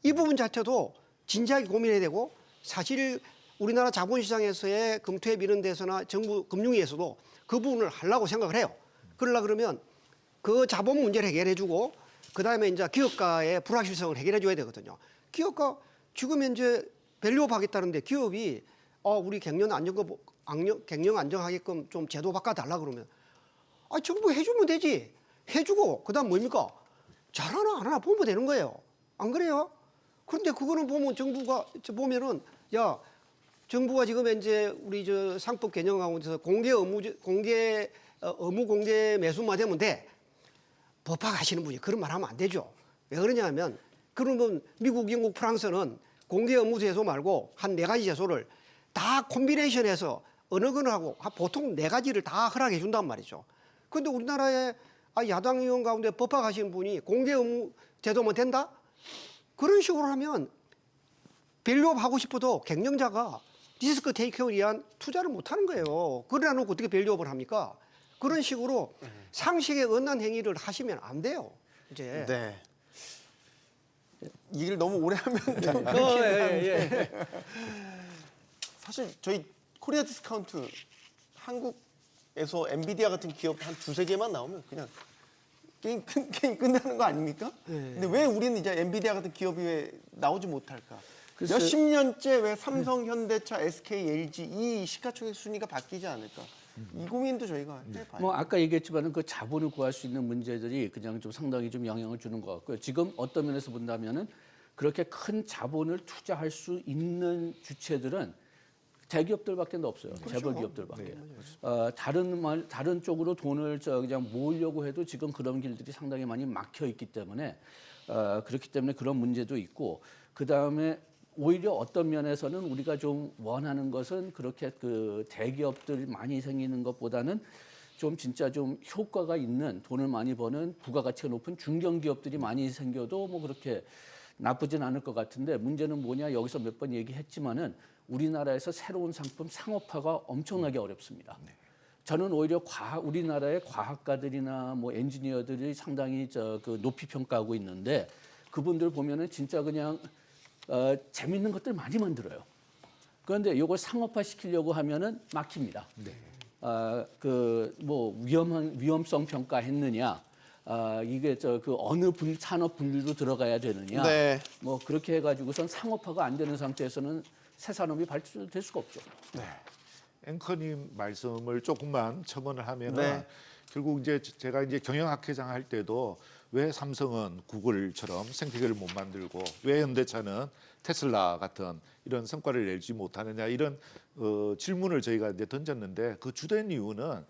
이 부분 자체도 진지하게 고민해야 되고 사실 우리나라 자본시장에서의 금투에 미는 데서나 정부 금융위에서도 그 부분을 하려고 생각을 해요. 그러려 그러면 그 자본 문제를 해결해주고 그다음에 이제 기업가의 불확실성을 해결해줘야 되거든요. 기업가 지금 현재 밸류업 하겠다는데 기업이 우리 갱년 안정하게끔 좀 제도 바꿔달라 그러면 정부 해주면 되지. 해주고 그다음 뭡니까? 잘하나 안 하나 보면 되는 거예요. 안 그래요? 그런데 그거는 보면 정부가 보면은 정부가 지금 이제 우리 상법 개정 가운데서 공개 매수만 되면 돼. 법학하시는 분이 그런 말 하면 안 되죠. 왜 그러냐면 그러면 미국, 영국, 프랑스는 공개 업무 제소 말고 한 4가지 제소를 다 콤비네이션해서 어느 거는 하고 보통 4가지를 다 허락해 준단 말이죠. 그런데 우리나라의 야당 의원 가운데 법학하시는 분이 공개 업무 제도만 된다? 그런 식으로 하면 밸류업 하고 싶어도 경영자가 리스크 테이크에 의한 투자를 못 하는 거예요. 그래 놓고 어떻게 밸류업을 합니까? 그런 식으로 상식에 어긋난 행위를 하시면 안 돼요. 이제. 네. 이 일을 너무 오래 하면 좀 사실 저희 코리아 디스카운트 한국에서 엔비디아 같은 기업 한 2-3개만 나오면 그냥 게임 끝나는 거 아닙니까? 근데 왜 우리는 이제 엔비디아 같은 기업이 왜 나오지 못할까? 몇십 년째 왜 삼성, 현대차, SK, LG 이 시가총액 순위가 바뀌지 않을까? 이 고민도 저희가 해봐요. 뭐 아까 얘기했지만은 그 자본을 구할 수 있는 문제들이 그냥 좀 상당히 좀 영향을 주는 것 같고요. 지금 어떤 면에서 본다면은 그렇게 큰 자본을 투자할 수 있는 주체들은 대기업들밖에 없어요. 재벌 기업들밖에. 다른 쪽으로 돈을 그냥 모으려고 해도 지금 그런 길들이 상당히 많이 막혀 있기 때문에 그렇기 때문에 그런 문제도 있고, 그 다음에 오히려 어떤 면에서는 우리가 좀 원하는 것은 그렇게 그 대기업들 많이 생기는 것보다는 좀 진짜 좀 효과가 있는, 돈을 많이 버는, 부가가치가 높은 중견기업들이 많이 생겨도 뭐 그렇게 나쁘진 않을 것 같은데, 문제는 뭐냐, 여기서 몇 번 얘기했지만은 우리나라에서 새로운 상품 상업화가 엄청나게 어렵습니다. 저는 오히려 우리나라의 과학가들이나 뭐 엔지니어들이 상당히 그 높이 평가하고 있는데, 그분들 보면은 진짜 그냥 재밌는 것들 많이 만들어요. 그런데 이걸 상업화 시키려고 하면은 막힙니다. 그 뭐 위험성 평가했느냐, 이게 그 어느 산업 분류로 들어가야 되느냐, 네. 뭐 그렇게 해가지고선 상업화가 안 되는 상태에서는 새 산업이 발전될 수가 없죠. 앵커님 말씀을 조금만 첨언을 하면은 네. 결국 이제 제가 이제 경영학회장 할 때도 왜 삼성은 구글처럼 생태계를 못 만들고 왜 현대차는 테슬라 같은 이런 성과를 내지 못하느냐, 이런 질문을 저희가 이제 던졌는데, 그 주된 이유는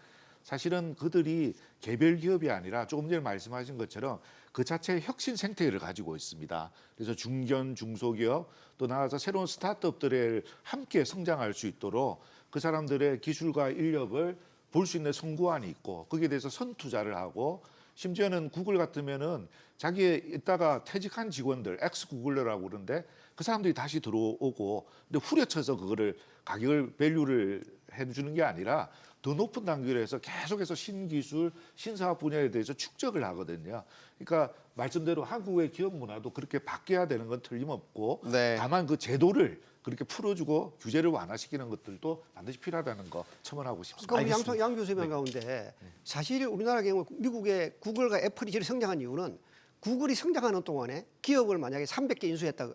사실은 그들이 개별 기업이 아니라 조금 전에 말씀하신 것처럼 그 자체의 혁신 생태계를 가지고 있습니다. 그래서 중견, 중소기업, 또 나아가서 새로운 스타트업들을 함께 성장할 수 있도록 그 사람들의 기술과 인력을 볼 수 있는 선구안이 있고, 거기에 대해서 선투자를 하고, 심지어는 구글 같으면은 자기의 있다가 퇴직한 직원들, 엑스 구글러라고 그러는데 그 사람들이 다시 들어오고, 근데 후려쳐서 그거를 가격을 밸류를 해주는 게 아니라 더 높은 단계로 해서 계속해서 신기술, 신사업 분야에 대해서 축적을 하거든요. 그러니까 말씀대로 한국의 기업 문화도 그렇게 바뀌어야 되는 건 틀림없고, 네. 다만 그 제도를 그렇게 풀어주고 규제를 완화시키는 것들도 반드시 필요하다는 거 첨언하고 싶습니다. 그러니까 양 교수님 가운데 사실 우리나라 경우 미국의 구글과 애플이 저리 성장한 이유는, 구글이 성장하는 동안에 기업을 만약에 300개 인수했다,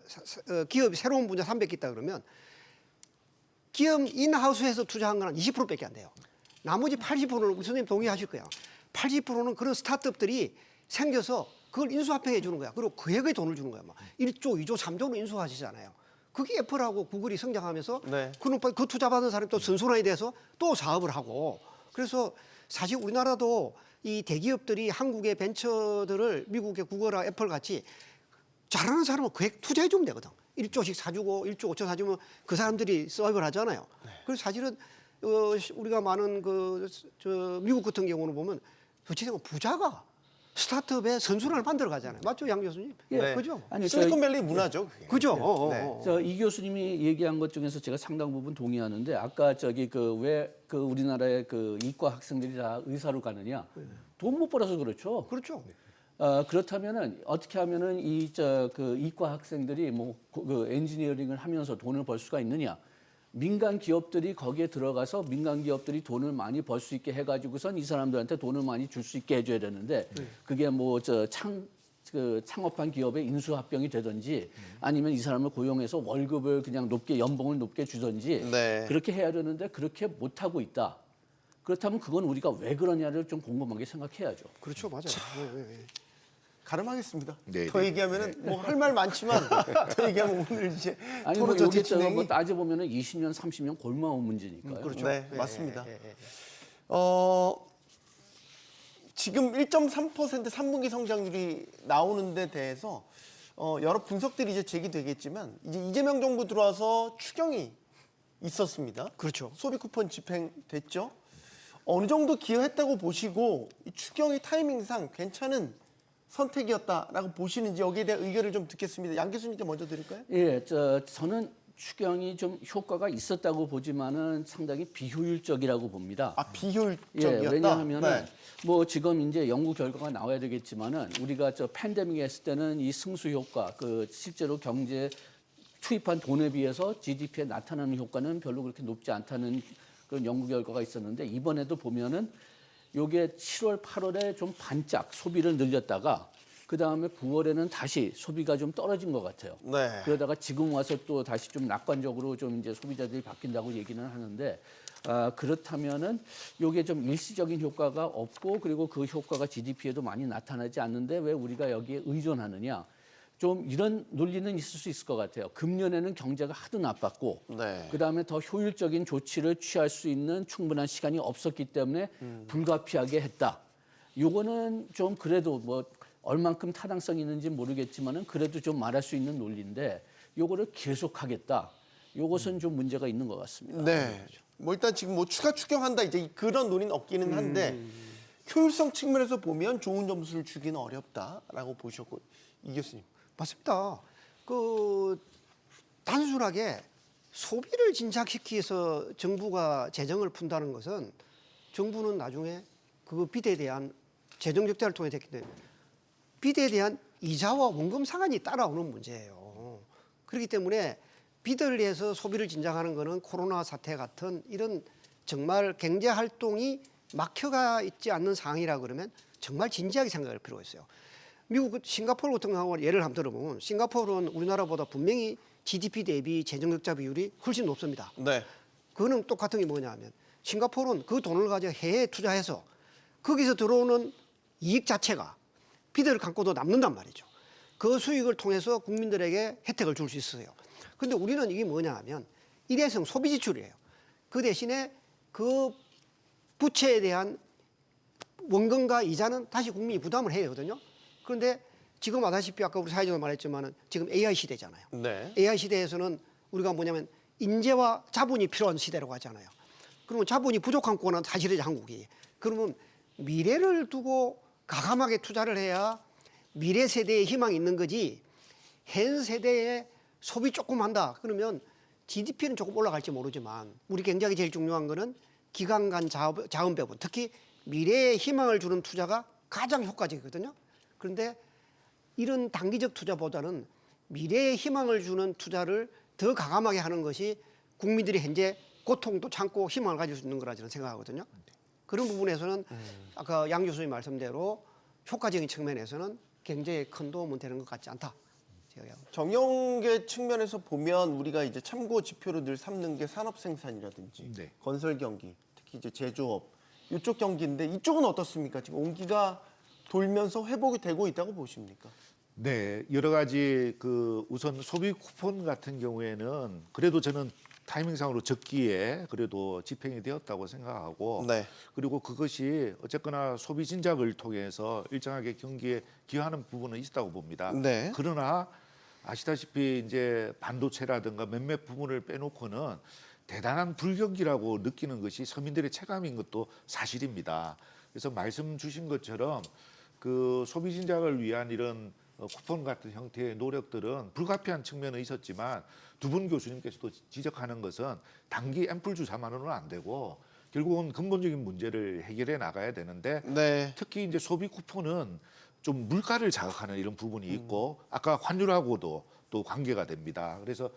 기업이 새로운 분야 300개 있다 그러면 기업 인하우스에서 투자한 건 한 20%밖에 안 돼요. 나머지 80%는 우리 선생님 동의하실 거예요. 80%는 그런 스타트업들이 생겨서 그걸 인수합병해 주는 거야. 그리고 그에게 돈을 주는 거야. 막 1조, 2조, 3조로 인수하시잖아요. 그게 애플하고 구글이 성장하면서 네. 그 투자 받은 사람이 또 선순환이 돼서 또 사업을 하고, 그래서 사실 우리나라도 이 대기업들이 한국의 벤처들을 미국의 구글과 애플 같이 잘하는 사람은 그에 투자해 주면 되거든. 1조씩 사주고 1조 5천 사주면 그 사람들이 서브를 하잖아요. 그래서 사실은 우리가 많은 미국 같은 경우는 보면 도대체 부자가 스타트업에 선순환을 만들어 가잖아요. 맞죠, 양 교수님? 네. 그죠? 아니, 실리콘밸리 문화죠. 그게. 그죠? 네. 이 교수님이 얘기한 것 중에서 제가 상당 부분 동의하는데, 아까 왜 우리나라의 그 이과 학생들이 다 의사로 가느냐, 돈 못 벌어서 그렇죠. 그렇죠. 그렇다면은 어떻게 하면은 그 이과 학생들이 그 엔지니어링을 하면서 돈을 벌 수가 있느냐? 민간 기업들이 거기에 들어가서 민간 기업들이 돈을 많이 벌 수 있게 해가지고선 이 사람들한테 돈을 많이 줄 수 있게 해줘야 되는데, 그게 창업한 기업의 인수합병이 되든지 아니면 이 사람을 고용해서 월급을 그냥 연봉을 높게 주든지 네. 그렇게 해야 되는데 그렇게 못 하고 있다. 그렇다면 그건 우리가 왜 그러냐를 좀 곰곰하게 생각해야죠. 그렇죠, 맞아요. 가름하겠습니다. 네, 더 네. 얘기하면은 뭐 할 말 많지만 더 얘기하면 오늘 이제 아니 토론 뭐 전체 이게 진행이 뭐 따져보면은 20년, 30년 골마온 문제니까요. 그렇죠. 네, 맞습니다. 예. 지금 1.3% 3분기 성장률이 나오는 데 대해서 여러 분석들이 이제 제기되겠지만, 이제 이재명 정부 들어와서 추경이 있었습니다. 그렇죠. 소비 쿠폰 집행됐죠. 어느 정도 기여했다고 보시고 이 추경이 타이밍상 괜찮은 선택이었다라고 보시는지, 여기에 대한 의견을 좀 듣겠습니다. 양 교수님께 먼저 드릴까요? 예, 저는 추경이 좀 효과가 있었다고 보지만은 상당히 비효율적이라고 봅니다. 아, 예, 비효율적이었다. 왜냐하면은 네. 뭐 지금 이제 연구 결과가 나와야 되겠지만은, 우리가 팬데믹 했을 때는 이 승수 효과, 그 실제로 경제에 투입한 돈에 비해서 GDP에 나타나는 효과는 별로 그렇게 높지 않다는 그런 연구 결과가 있었는데, 이번에도 보면은 요게 7월, 8월에 좀 반짝 소비를 늘렸다가 그 다음에 9월에는 다시 소비가 좀 떨어진 것 같아요. 네. 그러다가 지금 와서 또 다시 좀 낙관적으로 좀 이제 소비자들이 바뀐다고 얘기는 하는데, 그렇다면은 요게 좀 일시적인 효과가 없고, 그리고 그 효과가 GDP에도 많이 나타나지 않는데 왜 우리가 여기에 의존하느냐? 좀 이런 논리는 있을 수 있을 것 같아요. 금년에는 경제가 하도 나빴고 네. 그다음에 더 효율적인 조치를 취할 수 있는 충분한 시간이 없었기 때문에 불가피하게 했다. 요거는 좀 그래도 뭐 얼만큼 타당성이 있는지 모르겠지만은 그래도 좀 말할 수 있는 논리인데 요거를 계속하겠다. 요것은 좀 문제가 있는 것 같습니다. 네. 뭐 일단 지금 뭐 추가 추경한다 이제 그런 논의는 없기는 한데 효율성 측면에서 보면 좋은 점수를 주기는 어렵다라고 보셨고 이 교수님. 맞습니다. 그 단순하게 소비를 진작시키기 위해서 정부가 재정을 푼다는 것은 정부는 나중에 그 빚에 대한 재정 적자를 통해 됐기 때문에 빚에 대한 이자와 원금 상환이 따라오는 문제예요. 그렇기 때문에 빚을 내서 소비를 진작하는 것은 코로나 사태 같은 이런 정말 경제 활동이 막혀가 있지 않는 상황이라 그러면 정말 진지하게 생각할 필요가 있어요. 미국 싱가포르 같은 경우 예를 한번 들어보면 싱가포르는 우리나라보다 분명히 GDP 대비 재정 적자 비율이 훨씬 높습니다. 네. 그거는 똑같은 게 뭐냐면 싱가포르는 그 돈을 가지고 해외에 투자해서 거기서 들어오는 이익 자체가 빚을 감고도 남는단 말이죠. 그 수익을 통해서 국민들에게 혜택을 줄 수 있어요. 그런데 우리는 이게 뭐냐 하면 일회성 소비 지출이에요. 그 대신에 그 부채에 대한 원금과 이자는 다시 국민이 부담을 해야 되거든요. 그런데 지금 아다시피 아까 우리 사회자도 말했지만은 지금 AI 시대잖아요. 네. AI 시대에서는 우리가 뭐냐면 인재와 자본이 필요한 시대라고 하잖아요. 그러면 자본이 부족한 국가는 사실이죠, 한국이. 그러면 미래를 두고 가감하게 투자를 해야 미래 세대에 희망이 있는 거지. 현 세대에 소비 조금 한다. 그러면 GDP는 조금 올라갈지 모르지만 우리 경제학이 제일 중요한 거는 기간 간 자원 배분, 특히 미래에 희망을 주는 투자가 가장 효과적이거든요. 그런데 이런 단기적 투자보다는 미래에 희망을 주는 투자를 더 가감하게 하는 것이 국민들이 현재 고통도 참고 희망을 가질 수 있는 거라 저는 생각하거든요. 그런 부분에서는 아까 양 교수님 말씀대로 효과적인 측면에서는 경제에 큰 도움은 되는 것 같지 않다. 제가 정영계 측면에서 보면 우리가 이제 참고 지표로 늘 삼는 게 산업 생산이라든지 네. 건설 경기, 특히 이제 제조업 이쪽 경기인데 이쪽은 어떻습니까? 지금 온기가 돌면서 회복이 되고 있다고 보십니까? 네, 여러 가지 우선 소비 쿠폰 같은 경우에는 그래도 저는 타이밍상으로 적기에 그래도 집행이 되었다고 생각하고 네. 그리고 그것이 어쨌거나 소비 진작을 통해서 일정하게 경기에 기여하는 부분은 있다고 봅니다. 네. 그러나 아시다시피 이제 반도체라든가 몇몇 부분을 빼놓고는 대단한 불경기라고 느끼는 것이 서민들의 체감인 것도 사실입니다. 그래서 말씀 주신 것처럼 그 소비 진작을 위한 이런 쿠폰 같은 형태의 노력들은 불가피한 측면은 있었지만 두 분 교수님께서도 지적하는 것은 단기 앰플 주사만으로는 안 되고 결국은 근본적인 문제를 해결해 나가야 되는데 네. 특히 이제 소비 쿠폰은 좀 물가를 자극하는 이런 부분이 있고 아까 환율하고도 또 관계가 됩니다. 그래서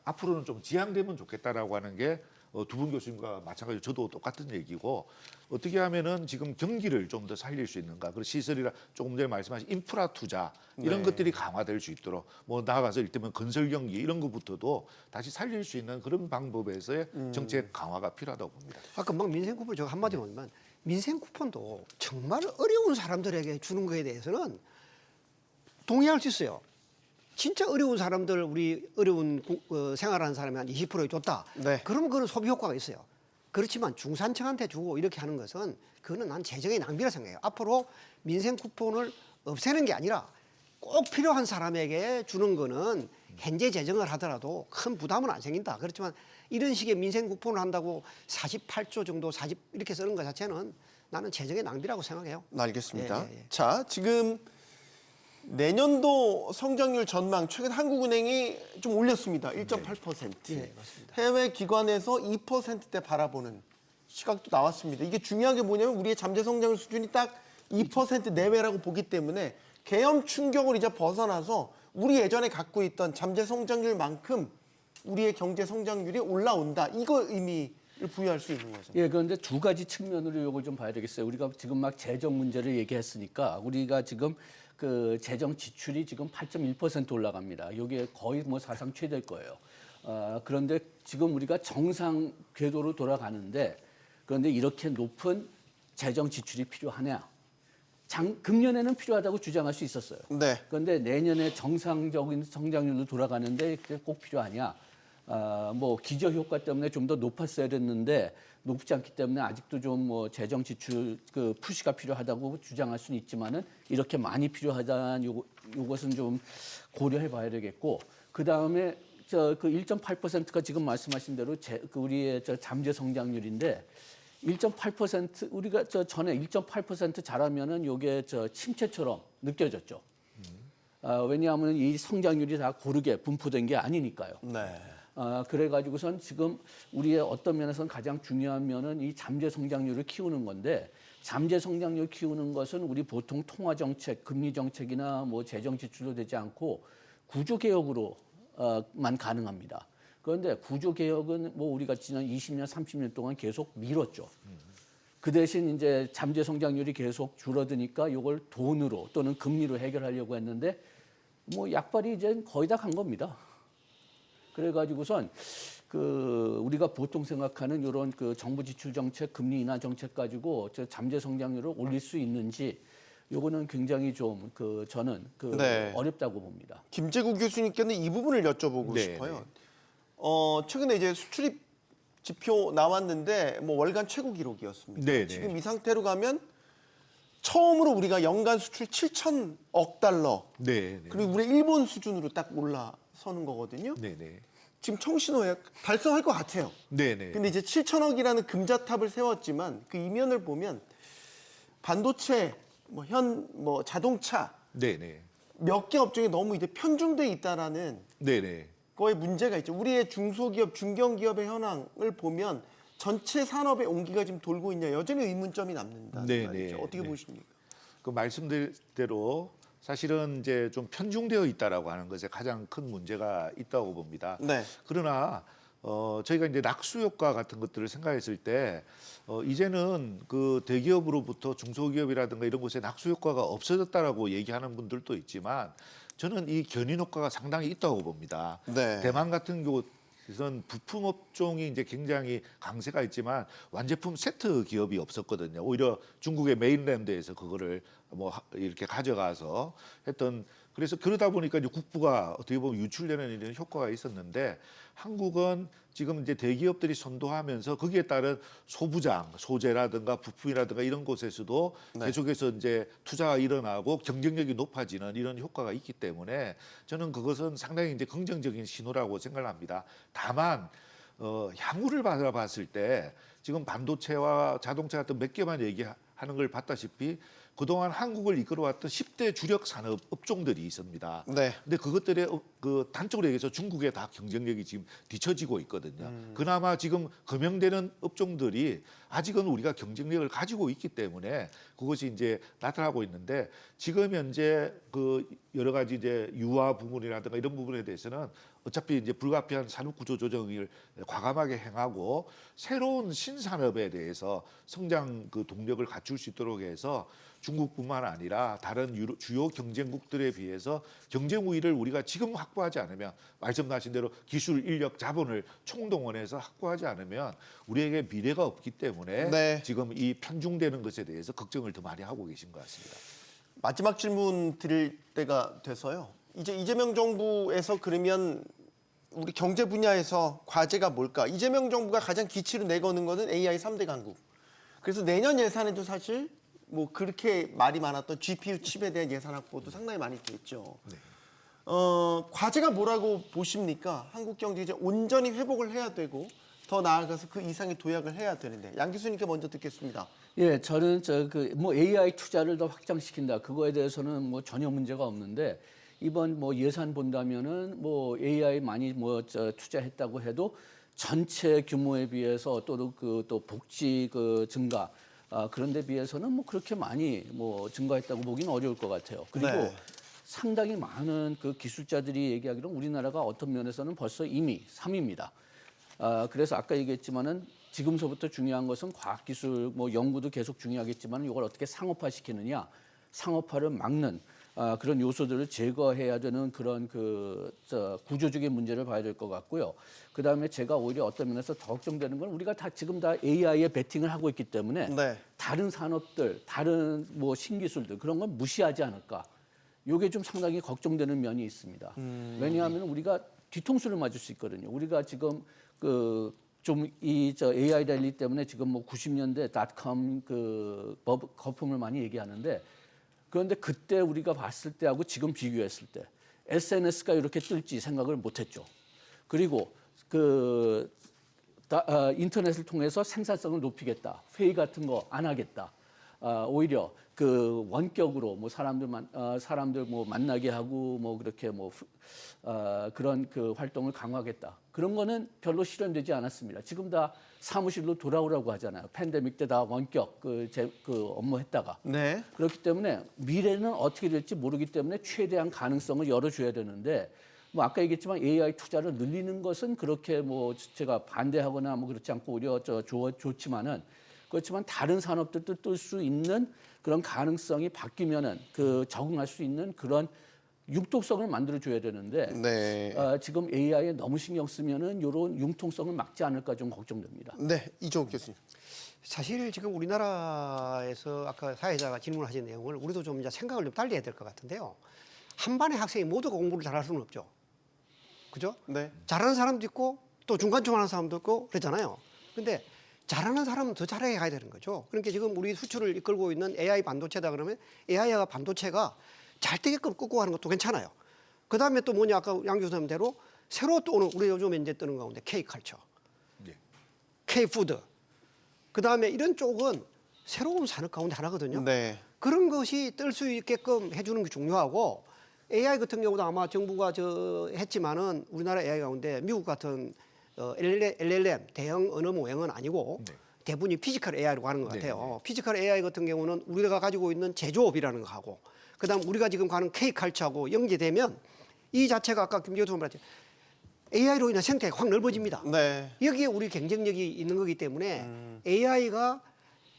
앞으로는 좀 지양되면 좋겠다라고 하는 게 두 분 교수님과 마찬가지로 저도 똑같은 얘기고 어떻게 하면은 지금 경기를 좀 더 살릴 수 있는가. 그리고 시설이라 조금 전에 말씀하신 인프라 투자 이런 네. 것들이 강화될 수 있도록 뭐 나아가서 이를테면 건설 경기 이런 것부터도 다시 살릴 수 있는 그런 방법에서의 정책 강화가 필요하다고 봅니다. 아까 막 민생 쿠폰 제가 한마디 보면 민생 쿠폰도 정말 어려운 사람들에게 주는 거에 대해서는 동의할 수 있어요. 진짜 어려운 사람들 우리 어려운 생활하는 사람이 한 20% 줬다. 네. 그러면 그건 소비 효과가 있어요. 그렇지만 중산층한테 주고 이렇게 하는 것은 그거는 난 재정의 낭비라 생각해요. 앞으로 민생 쿠폰을 없애는 게 아니라 꼭 필요한 사람에게 주는 거는 현재 재정을 하더라도 큰 부담은 안 생긴다. 그렇지만 이런 식의 민생 쿠폰을 한다고 48조 정도 이렇게 쓰는 것 자체는 나는 재정의 낭비라고 생각해요. 알겠습니다. 예. 자, 지금 내년도 성장률 전망 최근 한국은행이 좀 올렸습니다. 1.8%. 네, 맞습니다. 해외 기관에서 2%대 바라보는 시각도 나왔습니다. 이게 중요한 게 뭐냐면 우리의 잠재 성장률 수준이 딱 2% 내외라고 보기 때문에 계엄 충격을 이제 벗어나서 우리 예전에 갖고 있던 잠재 성장률만큼 우리의 경제 성장률이 올라온다. 이거 의미를 부여할 수 있는 거죠. 예, 그런데 두 가지 측면으로 이걸 좀 봐야 되겠어요. 우리가 지금 막 재정 문제를 얘기했으니까 우리가 지금 그 재정 지출이 지금 8.1% 올라갑니다. 이게 거의 뭐 사상 최대일 거예요. 그런데 지금 우리가 정상 궤도로 돌아가는데 그런데 이렇게 높은 재정 지출이 필요하냐? 금년에는 필요하다고 주장할 수 있었어요. 네. 그런데 내년에 정상적인 성장률로 돌아가는데 그게 꼭 필요하냐? 뭐 기저 효과 때문에 좀 더 높았어야 됐는데 높지 않기 때문에 아직도 좀 뭐 재정 지출 그 푸시가 필요하다고 주장할 수는 있지만은 이렇게 많이 필요하다는 요것은 좀 고려해봐야 되겠고 그 다음에 저 그 1.8%가 지금 말씀하신 대로 그 우리의 저 잠재 성장률인데 1.8% 우리가 저 전에 1.8% 잘하면은 요게 저 침체처럼 느껴졌죠. 왜냐하면 이 성장률이 다 고르게 분포된 게 아니니까요. 네. 그래가지고선 지금 우리의 어떤 면에서는 가장 중요한 면은 이 잠재 성장률을 키우는 건데 잠재 성장률 키우는 것은 우리 보통 통화 정책, 금리 정책이나 뭐 재정 지출로 되지 않고 구조 개혁으로만 가능합니다. 그런데 구조 개혁은 뭐 우리가 지난 20년, 30년 동안 계속 미뤘죠. 그 대신 이제 잠재 성장률이 계속 줄어드니까 이걸 돈으로 또는 금리로 해결하려고 했는데 뭐 약발이 이제 거의 다 간 겁니다. 그래가지고선 그 우리가 보통 생각하는 이런 그 정부 지출 정책, 금리 인하 정책 가지고 저 잠재 성장률을 올릴 수 있는지 요거는 굉장히 좀 그 저는 그 네. 어렵다고 봅니다. 김재국 교수님께는 이 부분을 여쭤보고 네, 싶어요. 네. 최근에 이제 수출입 지표 나왔는데 뭐 월간 최고 기록이었습니다. 네, 네. 지금 이 상태로 가면 처음으로 우리가 연간 수출 7천억 달러 네, 네. 그리고 우리 일본 수준으로 딱 올라서는 거거든요. 네, 네. 지금 청신호에 달성할 것 같아요. 네, 네. 근데 이제 7천억이라는 금자탑을 세웠지만 그 이면을 보면 반도체, 뭐 자동차 네, 네. 몇 개 업종이 너무 이제 편중돼 있다라는 네, 네. 거에 문제가 있죠. 우리의 중소기업, 중견기업의 현황을 보면 전체 산업의 온기가 지금 돌고 있냐 여전히 의문점이 남는다. 네, 말이죠. 네, 어떻게 네. 보십니까? 그 말씀대로 사실은 이제 좀 편중되어 있다라고 하는 것에 가장 큰 문제가 있다고 봅니다. 네. 그러나 저희가 이제 낙수 효과 같은 것들을 생각했을 때 이제는 그 대기업으로부터 중소기업이라든가 이런 곳에 낙수 효과가 없어졌다라고 얘기하는 분들도 있지만 저는 이 견인 효과가 상당히 있다고 봅니다. 네. 대만 같은 경우는 부품 업종이 이제 굉장히 강세가 있지만 완제품 세트 기업이 없었거든요. 오히려 중국의 메인랜드에서 그거를 뭐 이렇게 가져가서 했던 그래서 그러다 보니까 이제 국부가 어떻게 보면 유출되는 이런 효과가 있었는데 한국은 지금 이제 대기업들이 선도하면서 거기에 따른 소부장, 소재라든가 부품이라든가 이런 곳에서도 네. 계속해서 이제 투자가 일어나고 경쟁력이 높아지는 이런 효과가 있기 때문에 저는 그것은 상당히 이제 긍정적인 신호라고 생각을 합니다. 다만 향후를 바라봤을 때 지금 반도체와 자동차 같은 몇 개만 얘기하는 걸 봤다시피 그동안 한국을 이끌어왔던 10대 주력 산업 업종들이 있습니다. 네. 근데 그것들의 그 단적으로 얘기해서 중국의 다 경쟁력이 지금 뒤처지고 있거든요. 그나마 지금 금형되는 업종들이 아직은 우리가 경쟁력을 가지고 있기 때문에 그것이 이제 나타나고 있는데 지금 현재 그 여러 가지 이제 유화 부분이라든가 이런 부분에 대해서는 어차피 이제 불가피한 산업 구조 조정을 과감하게 행하고 새로운 신산업에 대해서 성장 그 동력을 갖출 수 있도록 해서 중국뿐만 아니라 다른 주요 경쟁국들에 비해서 경쟁 우위를 우리가 지금 확보하지 않으면 말씀하신 대로 기술, 인력, 자본을 총동원해서 확보하지 않으면 우리에게 미래가 없기 때문에 네. 지금 이 편중되는 것에 대해서 걱정을 더 많이 하고 계신 것 같습니다. 마지막 질문 드릴 때가 돼서요. 이제 이재명 정부에서 그러면 우리 경제 분야에서 과제가 뭘까? 이재명 정부가 가장 기치로 내거는 거는 AI 3대 강국. 그래서 내년 예산에도 사실 뭐 그렇게 말이 많았던 GPU 칩에 대한 예산 확보도 상당히 많이 됐죠. 네. 과제가 뭐라고 보십니까? 한국 경제 이제 온전히 회복을 해야 되고 더 나아가서 그 이상의 도약을 해야 되는데 양 교수님께 먼저 듣겠습니다. 예, 저는 뭐 AI 투자를 더 확장시킨다. 그거에 대해서는 뭐 전혀 문제가 없는데 이번 뭐 예산 본다면은 뭐 AI 많이 투자했다고 해도 전체 규모에 비해서 또 복지 증가 그런 데 비해서는 뭐 그렇게 많이 뭐 증가했다고 보기는 어려울 것 같아요. 그리고 네. 상당히 많은 그 기술자들이 얘기하기로는 우리나라가 어떤 면에서는 벌써 이미 3위입니다. 그래서 아까 얘기했지만은 지금서부터 중요한 것은 과학기술 뭐 연구도 계속 중요하겠지만 이걸 어떻게 상업화시키느냐, 상업화를 막는 그런 요소들을 제거해야 되는 그런 구조적인 문제를 봐야 될 것 같고요. 그다음에 제가 오히려 어떤 면에서 더 걱정되는 건 우리가 다 지금 다 AI에 베팅을 하고 있기 때문에 네. 다른 산업들, 다른 뭐 신기술들 그런 건 무시하지 않을까. 이게 좀 상당히 걱정되는 면이 있습니다. 왜냐하면 우리가 뒤통수를 맞을 수 있거든요. 우리가 지금 AI 랠리 때문에 지금 뭐 90년대 닷컴 거품을 많이 얘기하는데 그런데 그때 우리가 봤을 때하고 지금 비교했을 때 SNS가 이렇게 뜰지 생각을 못했죠. 그리고 인터넷을 통해서 생산성을 높이겠다. 회의 같은 거 안 하겠다. 오히려 원격으로 뭐 사람들 뭐 만나게 하고 뭐 그렇게 그런 활동을 강화하겠다. 그런 거는 별로 실현되지 않았습니다. 지금 다 사무실로 돌아오라고 하잖아요. 팬데믹 때 다 원격 업무했다가. 네. 그렇기 때문에 미래는 어떻게 될지 모르기 때문에 최대한 가능성을 열어줘야 되는데 뭐 아까 얘기했지만 AI 투자를 늘리는 것은 그렇게 뭐 제가 반대하거나 뭐 그렇지 않고 오히려 좋지만은 그렇지만 다른 산업들도 뜰 수 있는 그런 가능성이 바뀌면은 적응할 수 있는 그런 융통성을 만들어줘야 되는데 네. 지금 AI에 너무 신경 쓰면은 이런 융통성을 막지 않을까 좀 걱정됩니다. 네. 이종욱 교수님. 사실 지금 우리나라에서 아까 사회자가 질문하신 내용을 우리도 좀 이제 생각을 좀 달리 해야 될 것 같은데요. 한 반의 학생이 모두가 공부를 잘할 수는 없죠. 그죠? 네. 잘하는 사람도 있고 또 중간쯤 하는 사람도 있고 그러잖아요. 근데 잘하는 사람은 더 잘해 가야 되는 거죠. 그러니까 지금 우리 수출을 이끌고 있는 AI 반도체다 그러면 AI가 반도체가 잘 되게끔 끄고 가는 것도 괜찮아요. 그 다음에 또 뭐냐 아까 양 교수님대로 새로 또 오는 우리 요즘에 이제 뜨는 가운데 K컬처, 네. K푸드. 그 다음에 이런 쪽은 새로운 산업 가운데 하나거든요. 네. 그런 것이 뜰 수 있게끔 해주는 게 중요하고 AI 같은 경우도 아마 정부가 했지만은 우리나라 AI 가운데 미국 같은 LLM 대형 언어 모형은 아니고 네. 대부분이 피지컬 AI라고 하는 것 네, 같아요. 피지컬 AI 같은 경우는 우리가 가지고 있는 제조업이라는 거 하고 그다음 우리가 지금 가는 K컬처하고 연계되면 이 자체가 아까 김 교수님 말했죠. AI로 인한 생태계가 확 넓어집니다. 네. 여기에 우리 경쟁력이 있는 거기 때문에 AI가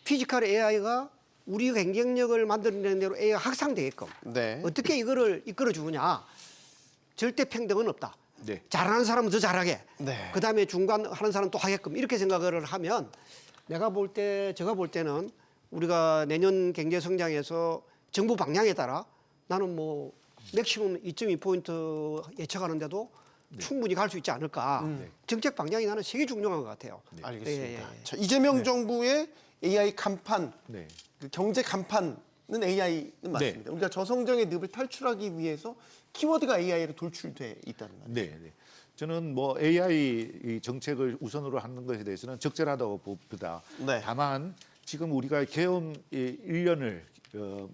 피지컬 AI가 우리 경쟁력을 만드는 대로 AI가 확산되게끔 네. 어떻게 이거를 이끌어 주느냐. 절대 평등은 없다. 네. 잘하는 사람은 더 잘하게. 네. 그다음에 중간 하는 사람 또 하게끔 이렇게 생각을 하면 제가 볼 때는 우리가 내년 경제 성장에서 정부 방향에 따라 나는 뭐 맥시멈 2.2포인트 예측하는데도 충분히 갈 수 있지 않을까. 정책 방향이 나는 되게 중요한 것 같아요. 알겠습니다. 예, 예. 자, 이재명 정부의 AI 간판, 네. 경제 간판은 AI는 맞습니다. 우리가 저성장의 늪을 탈출하기 위해서 키워드가 AI로 돌출돼 있다는 말이죠. 네, 네. 저는 뭐 AI 정책을 우선으로 하는 것에 대해서는 적절하다고 봅니다. 네. 다만 지금 우리가 계엄 1년을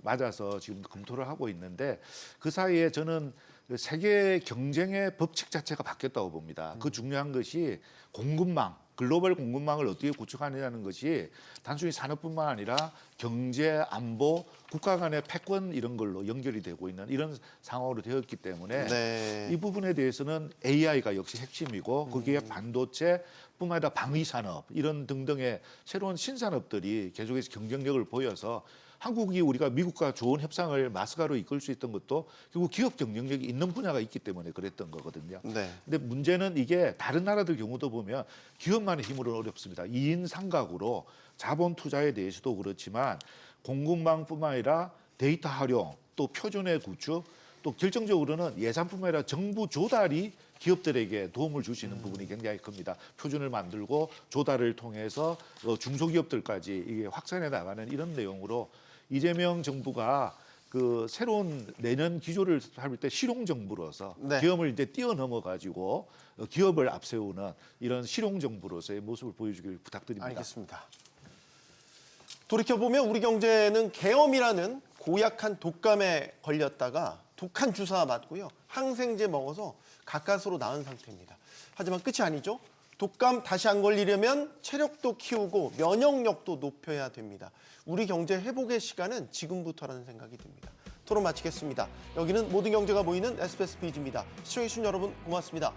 맞아서 지금 검토를 하고 있는데 그 사이에 저는 세계 경쟁의 법칙 자체가 바뀌었다고 봅니다. 그 중요한 것이 공급망, 글로벌 공급망을 어떻게 구축하느냐는 것이 단순히 산업뿐만 아니라 경제, 안보, 국가 간의 패권 이런 걸로 연결이 되고 있는 이런 상황으로 되었기 때문에 네. 이 부분에 대해서는 AI가 역시 핵심이고 거기에 반도체 뿐만 아니라 방위 산업 이런 등등의 새로운 신산업들이 계속해서 경쟁력을 보여서 한국이 우리가 미국과 좋은 협상을 마스가로 이끌 수 있던 것도 결국 기업 경쟁력이 있는 분야가 있기 때문에 그랬던 거거든요. 네. 근데 문제는 이게 다른 나라들 경우도 보면 기업만의 힘으로는 어렵습니다. 2인 삼각으로 자본 투자에 대해서도 그렇지만 공급망뿐만 아니라 데이터 활용, 또 표준의 구축, 또 결정적으로는 예산뿐만 아니라 정부 조달이 기업들에게 도움을 줄 수 있는 부분이 굉장히 큽니다. 표준을 만들고 조달을 통해서 중소기업들까지 이게 확산해 나가는 이런 내용으로 이재명 정부가 그 새로운 내년 기조를 할 때 실용 정부로서 네. 기업을 이제 뛰어넘어 가지고 기업을 앞세우는 이런 실용 정부로서의 모습을 보여주길 부탁드립니다. 알겠습니다. 돌이켜보면 우리 경제는 계엄이라는 고약한 독감에 걸렸다가 독한 주사 맞고요. 항생제 먹어서 가까스로 나은 상태입니다. 하지만 끝이 아니죠. 독감 다시 안 걸리려면 체력도 키우고 면역력도 높여야 됩니다. 우리 경제 회복의 시간은 지금부터라는 생각이 듭니다. 토론 마치겠습니다. 여기는 모든 경제가 모이는 SBS 비즈입니다. 시청해주신 여러분 고맙습니다.